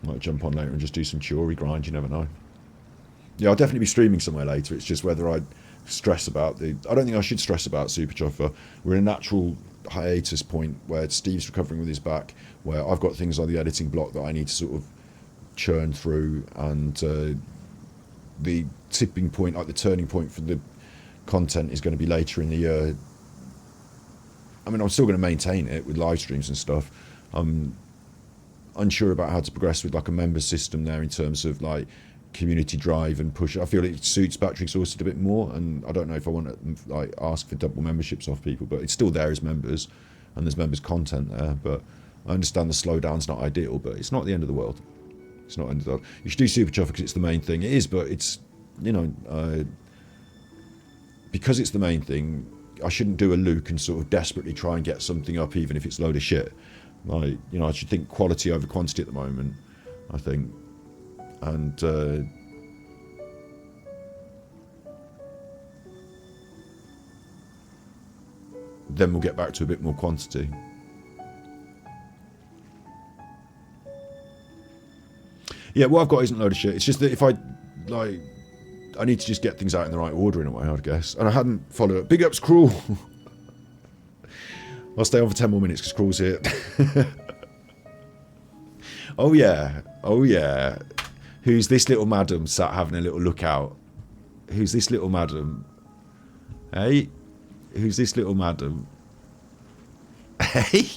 Might jump on later and just do some Chiori grind, you never know. Yeah, I'll definitely be streaming somewhere later. It's just whether I stress about the... I don't think I should stress about Super Chuffer. We're in a natural hiatus point where Steve's recovering with his back, where I've got things on the editing block that I need to sort of churn through, and the tipping point, like the turning point for the content is going to be later in the year. I mean, I'm still going to maintain it with live streams and stuff. I'm unsure about how to progress with like a member system there in terms of like community drive and push. I feel it suits battery exhausted a bit more, and I don't know if I want to like ask for double memberships off people, but it's still there as members, and there's members content there. But I understand the slowdown's not ideal, but it's not the end of the world. It's not the end of the world. You should do Super Chuffer because it's the main thing. It is, but it's, you know, because it's the main thing, I shouldn't do a Luke and sort of desperately try and get something up even if it's a load of shit. Like, you know, I should think quality over quantity at the moment, I think. And then we'll get back to a bit more quantity. Yeah, what I've got isn't a load of shit. It's just that if I, like, I need to just get things out in the right order in a way, I guess. And I hadn't followed up. Big ups, Cruel. I'll stay on for 10 more minutes because Cruel's here. Oh, yeah. Oh, yeah. Who's this little madam sat having a little look out? Who's this little madam? Hey? Who's this little madam? Hey?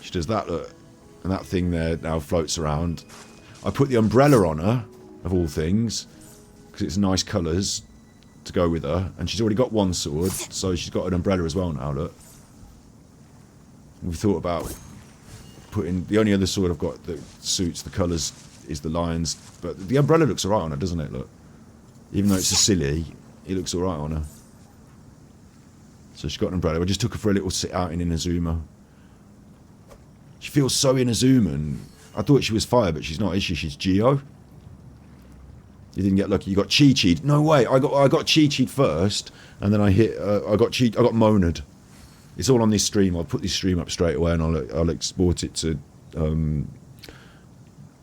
She does that, look. And that thing there now floats around. I put the umbrella on her, of all things, because it's nice colours to go with her. And she's already got one sword, so she's got an umbrella as well now, look. We thought about putting... The only other sword I've got that suits the colours is the lion's. But the umbrella looks alright on her, doesn't it, look? Even though it's a silly, it looks alright on her. So she's got an umbrella. I just took her for a little sit out in Inazuma. She feels so Inazuma, and I thought she was fire, but she's not, is she? She's Geo. You didn't get lucky. You got Chi-Chi'd. No way. I got Chi-Chi'd first, and then I got Monad. It's all on this stream. I'll put this stream up straight away, and I'll export it to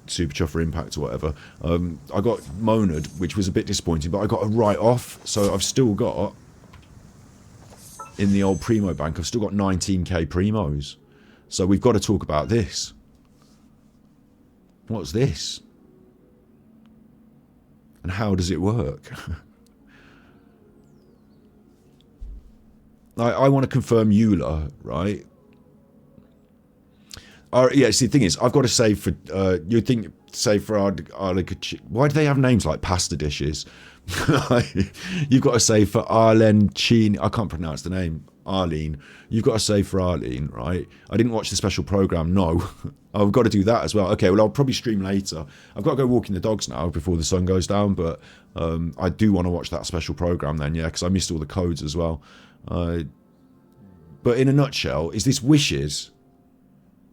Super Chuffer Impact or whatever. I got Monad, which was a bit disappointing, but I got a write-off, so I've still got, in the old Primo bank, I've still got 19k Primos. So we've got to talk about this. What's this? And how does it work? I want to confirm Eula, right? Yeah, see, the thing is, I've got to save for, you'd think, save for our why do they have names like pasta dishes? You've got to save for Arlene Chin, I can't pronounce the name, Arlene. You've got to save for Arlene, right? I didn't watch the special program, no. I've got to do that as well. Okay, well, I'll probably stream later. I've got to go walking the dogs now before the sun goes down, but I do want to watch that special program then, yeah, because I missed all the codes as well. But in a nutshell, is this wishes?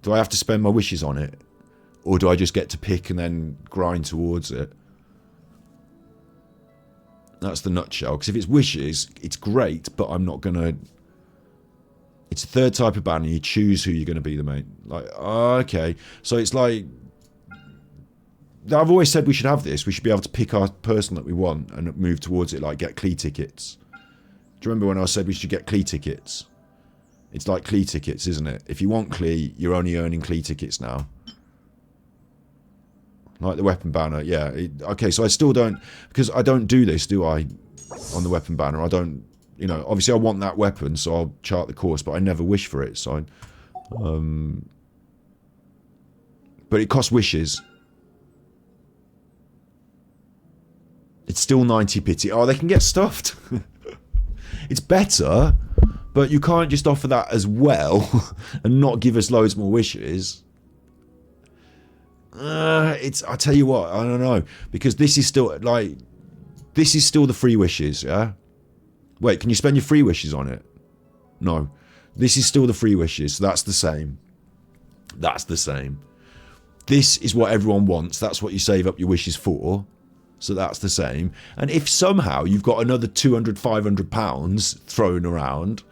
Do I have to spend my wishes on it? Or do I just get to pick and then grind towards it? That's the nutshell. Because if it's wishes, it's great, but I'm not going to... It's a third type of banner. You choose who you're going to be the main. Like, okay. So it's like... I've always said we should have this. We should be able to pick our person that we want and move towards it, like get Klee tickets. Do you remember when I said we should get Klee tickets? It's like Klee tickets, isn't it? If you want Klee, you're only earning Klee tickets now. Like the weapon banner, yeah. Okay, so I still don't... Because I don't do this, do I? On the weapon banner. I don't... You know, obviously I want that weapon, so I'll chart the course, but I never wish for it, so... But it costs wishes. It's still 90 pity. Oh, they can get stuffed. It's better, but you can't just offer that as well and not give us loads more wishes. I tell you what, I don't know, because this is still like, this is still the free wishes, yeah? Wait, can you spend your free wishes on it? No. This is still the free wishes, so that's the same. That's the same. This is what everyone wants, that's what you save up your wishes for. So that's the same. And if somehow you've got another 200, 500 pounds thrown around,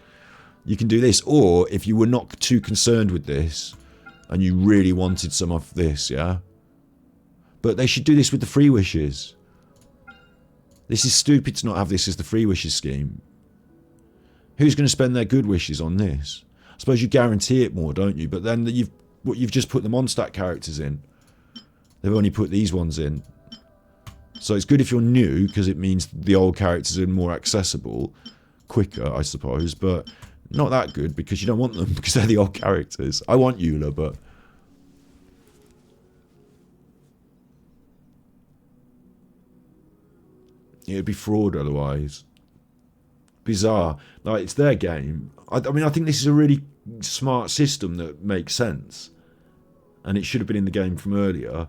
you can do this. Or if you were not too concerned with this and you really wanted some of this, yeah? But they should do this with the free wishes. This is stupid to not have this as the free wishes scheme. Who's going to spend their good wishes on this? I suppose you guarantee it more, don't you? But then you've just put the Mondstadt characters in. They've only put these ones in. So it's good if you're new, because it means the old characters are more accessible, quicker, I suppose, but not that good, because you don't want them, because they're the old characters. I want Eula, but... It'd be fraud otherwise. Bizarre. Like, it's their game. I mean, I think this is a really smart system that makes sense. And it should have been in the game from earlier,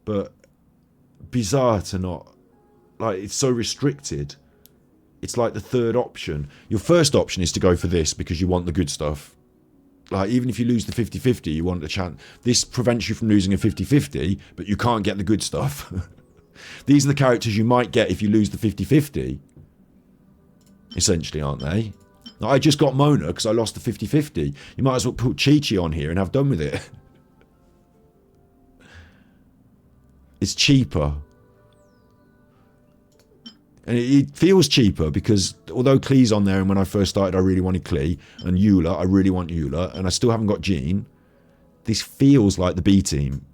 but... bizarre to not, like, it's so restricted. It's like the third option. Your first option is to go for this because you want the good stuff. Like, even if you lose the 50-50, you want a chance. This prevents you from losing a 50-50, but you can't get the good stuff. These are the characters you might get if you lose the 50-50. Essentially, aren't they? Like, I just got Mona because I lost the 50-50. You might as well put Chi-Chi on here and have done with it. It's cheaper. And it feels cheaper because although Klee's on there, and when I first started I really wanted Klee, and Eula, I really want Eula, and I still haven't got Jean, this feels like the B team.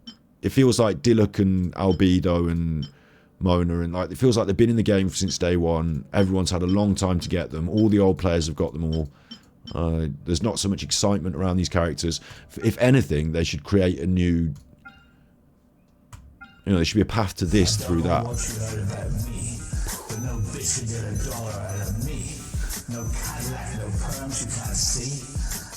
It feels like Diluc and Albedo and Mona, and like, it feels like they've been in the game since day one. Everyone's had a long time to get them. All the old players have got them all. There's not so much excitement around these characters. If anything, they should create a new... You know, there should be a path to this through that. What you heard about me, but no bitch can get $1 out of me. No Cadillac, no perms you can't see.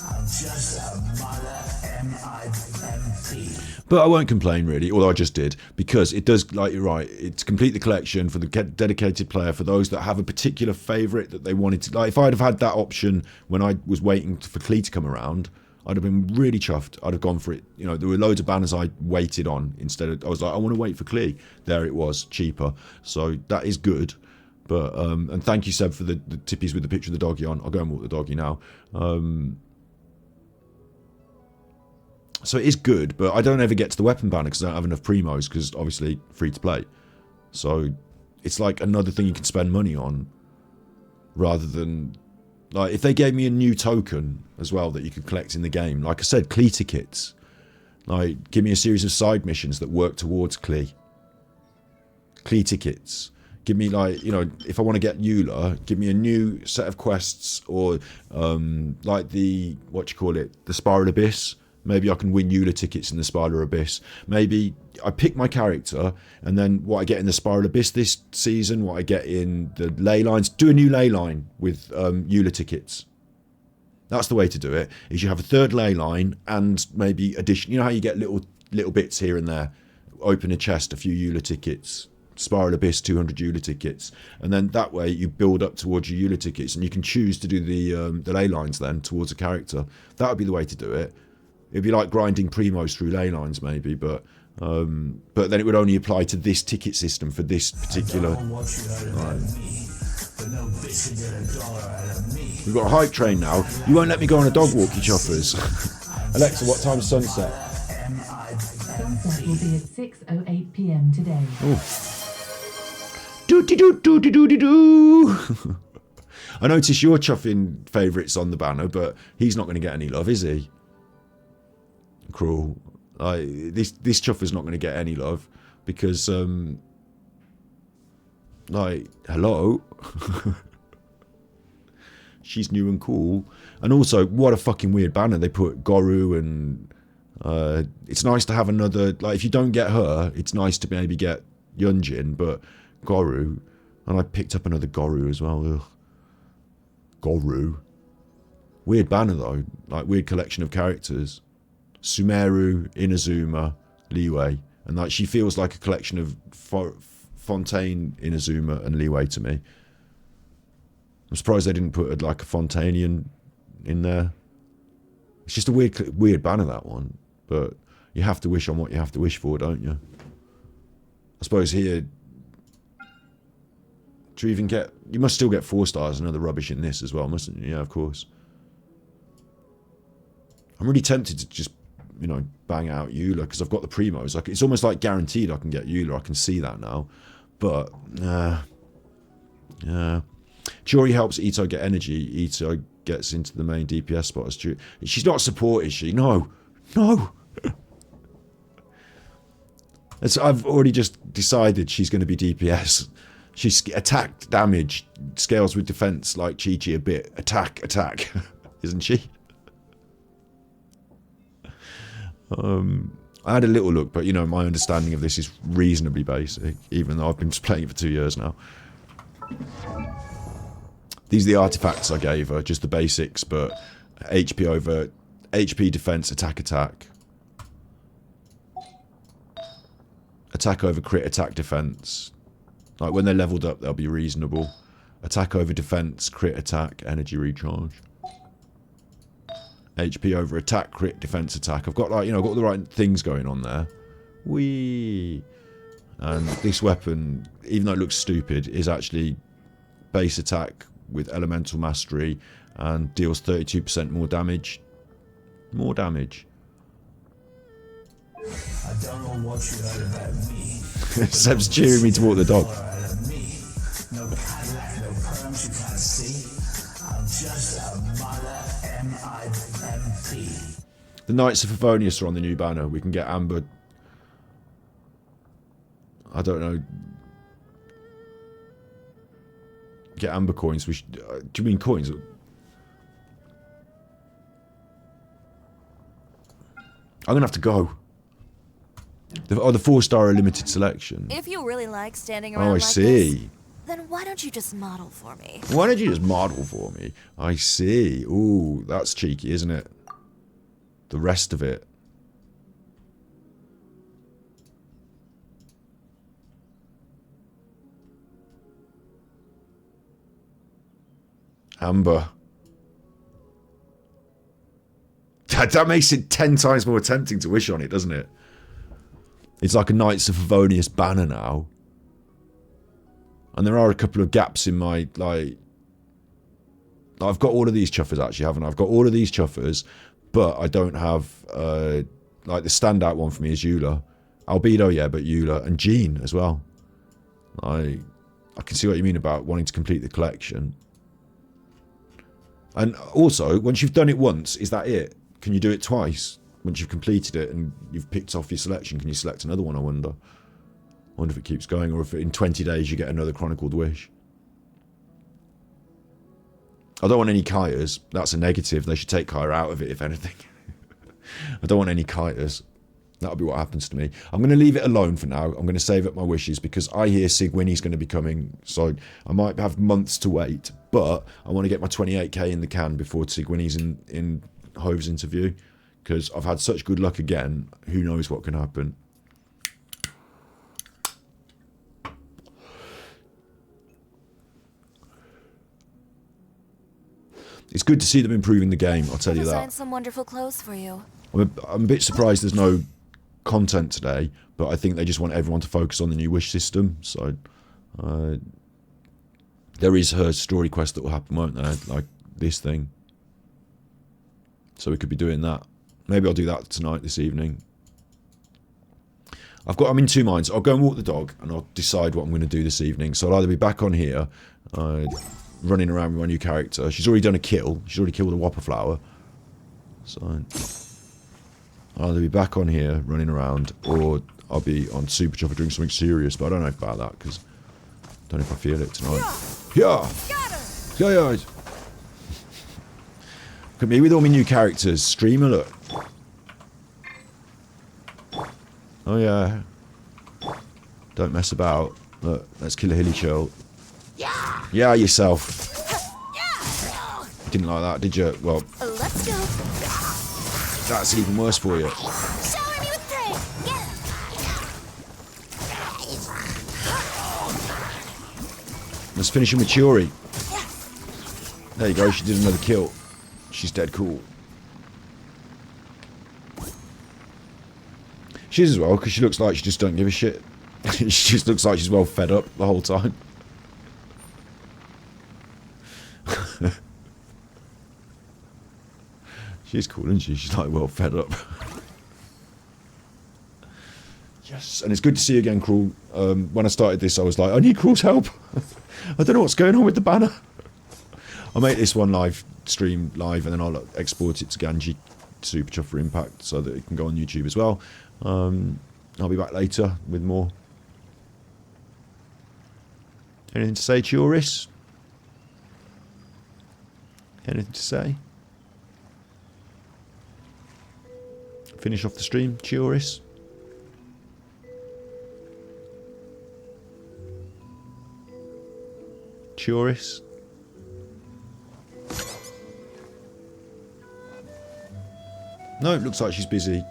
I'm just a mother M-I-M-P. But I won't complain really, although I just did, because it does, like, you're right, it's complete the collection for the dedicated player, for those that have a particular favourite that they wanted to, like, if I'd have had that option when I was waiting for Klee to come around, I'd have been really chuffed. I'd have gone for it. You know, there were loads of banners I waited on instead of, I was like, I want to wait for Klee. There it was, cheaper. So that is good. But, and thank you, Seb, for the tippies with the picture of the doggy on. I'll go and walk the doggy now. So it is good, but I don't ever get to the weapon banner because I don't have enough primos, because obviously free to play. So it's like another thing you can spend money on, rather than, like, if they gave me a new token as well that you could collect in the game. Like I said, Klee tickets. Like, give me a series of side missions that work towards Klee. Klee tickets. Give me, like, you know, if I want to get Eula, give me a new set of quests, or like the, what you call it, the Spiral Abyss. Maybe I can win Eula tickets in the Spiral Abyss. Maybe I pick my character, and then what I get in the Spiral Abyss this season, what I get in the ley lines, do a new ley line with Eula tickets. That's the way to do it, is you have a third ley line and maybe addition. You know how you get little bits here and there? Open a chest, a few Eula tickets. Spiral Abyss, 200 Eula tickets. And then that way you build up towards your Eula tickets, and you can choose to do the ley lines then towards a character. That would be the way to do it. It'd be like grinding primos through ley lines, maybe, but then it would only apply to this ticket system for this particular. We've got a hype train now. You won't let me go on a dog walk, you choppers. Alexa, what time's sunset? Sunset will be at 6:08 p.m. today. Do-de-do-do-de-do-de-do. I notice you're chuffing favourites on the banner, but he's not going to get any love, is he? Cruel. Like, this chuffer's not going to get any love because, like, hello. She's new and cool. And also, what a fucking weird banner. They put Goru, and it's nice to have another, like, if you don't get her, it's nice to maybe get Yunjin, but Goru. And I picked up another Goru as well. Ugh. Goru. Weird banner though. Like, weird collection of characters. Sumeru, Inazuma, Liyue, and like, she feels like a collection of Fontaine, Inazuma, and Liyue to me. I'm surprised they didn't put like a Fontainian in there. It's just a weird banner, that one. But you have to wish on what you have to wish for, don't you? I suppose here, do you even get? You must still get 4 stars and other rubbish in this as well, mustn't you? Yeah, of course. I'm really tempted to just, you know, bang out Eula because I've got the primos. Like, it's almost like guaranteed I can get Eula. I can see that now. But Chiori helps Ito get energy. Ito gets into the main DPS spot as Chiori. She's not a support, is she? No. I've already just decided she's going to be DPS. She's attack damage scales with defense like Chi-Chi a bit. Attack, isn't she? I had a little look, but you know, my understanding of this is reasonably basic, even though I've been playing it for 2 years now. These are the artifacts I gave her, just the basics, but HP over HP, defense, attack, attack over crit, attack, defense. Like, when they're leveled up, they'll be reasonable. Attack over defense, crit, attack, energy recharge. HP over attack, crit, defense, attack. I've got, like, you know, I've got the right things going on there. Whee! And this weapon, even though it looks stupid, is actually base attack with elemental mastery and deals 32% more damage. More damage. I don't know what you heard about me. Seb's cheering me to walk the dog. No Cadillac, no perms you can't see. I'm just a mother M-I-M-P. The Knights of Favonius are on the new banner. We can get Amber. I don't know. Get Amber coins. We should, do you mean coins? I'm gonna have to go. The 4-star are limited selection. If you really like standing around Oh, I like see. this, then why don't you just model for me? Why don't you just model for me? I see. Ooh, that's cheeky, isn't it? The rest of it. Amber. That makes it 10 times more tempting to wish on it, doesn't it? It's like a Knights of Favonius banner now. And there are a couple of gaps in my, like... I've got all of these chuffers, actually, haven't I? I've got all of these chuffers, but I don't have... like, the standout one for me is Eula. Albedo, yeah, but Eula. And Jean as well. I can see what you mean about wanting to complete the collection. And also, once you've done it once, is that it? Can you do it twice? Once you've completed it and you've picked off your selection, can you select another one, I wonder? I wonder if it keeps going, or if in 20 days you get another Chronicled Wish. I don't want any Kaias. That's a negative. They should take Kaya out of it, if anything. I don't want any Kaias. That'll be what happens to me. I'm going to leave it alone for now. I'm going to save up my wishes because I hear Sigwinny's going to be coming. So I might have months to wait. But I want to get my 28k in the can before Sigwinny's in Hove's interview. Because I've had such good luck again. Who knows what can happen. It's good to see them improving the game, I'll tell you that. Designed some wonderful clothes for you. I'm a bit surprised there's no content today, but I think they just want everyone to focus on the new wish system. So there is her story quest that will happen, won't there? Like this thing. So we could be doing that. Maybe I'll do that tonight, this evening. I'm in two minds. I'll go and walk the dog and I'll decide what I'm going to do this evening. So I'll either be back on here, running around with my new character. She's already done a kill. She's already killed a Whopper Flower. So I'll either be back on here running around, or I'll be on Super Chopper doing something serious. But I don't know about that because I don't know if I feel it tonight. Yeah, yeah. Look at me with all my new characters. Streamer, look. Oh yeah. Don't mess about. Look, let's kill a hilly chill. Yeah, yourself. You didn't like that, did you? Well, Let's go. that's even worse for you. Shower me with praise. Let's finish him with Chiori. There you go, she did another kill. She's dead cool. She is as well, because she looks like she just don't give a shit. She just looks like she's well fed up the whole time. She's cool, isn't she? She's like well fed up. Yes, and it's good to see you again, Cruel. When I started this, I was like, I need Cruel's help. I don't know what's going on with the banner. I'll make this one live stream live, and then I'll export it to Ganji Super Chuffer Impact so that it can go on YouTube as well. I'll be back later with more. Anything to say, Chioris? Anything to say? Finish off the stream, Chioris. Chioris. No, it looks like she's busy.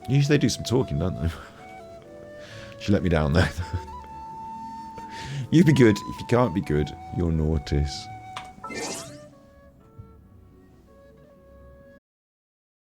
Usually they do some talking, don't they? She let me down there. You be good. If you can't be good, you're naughty.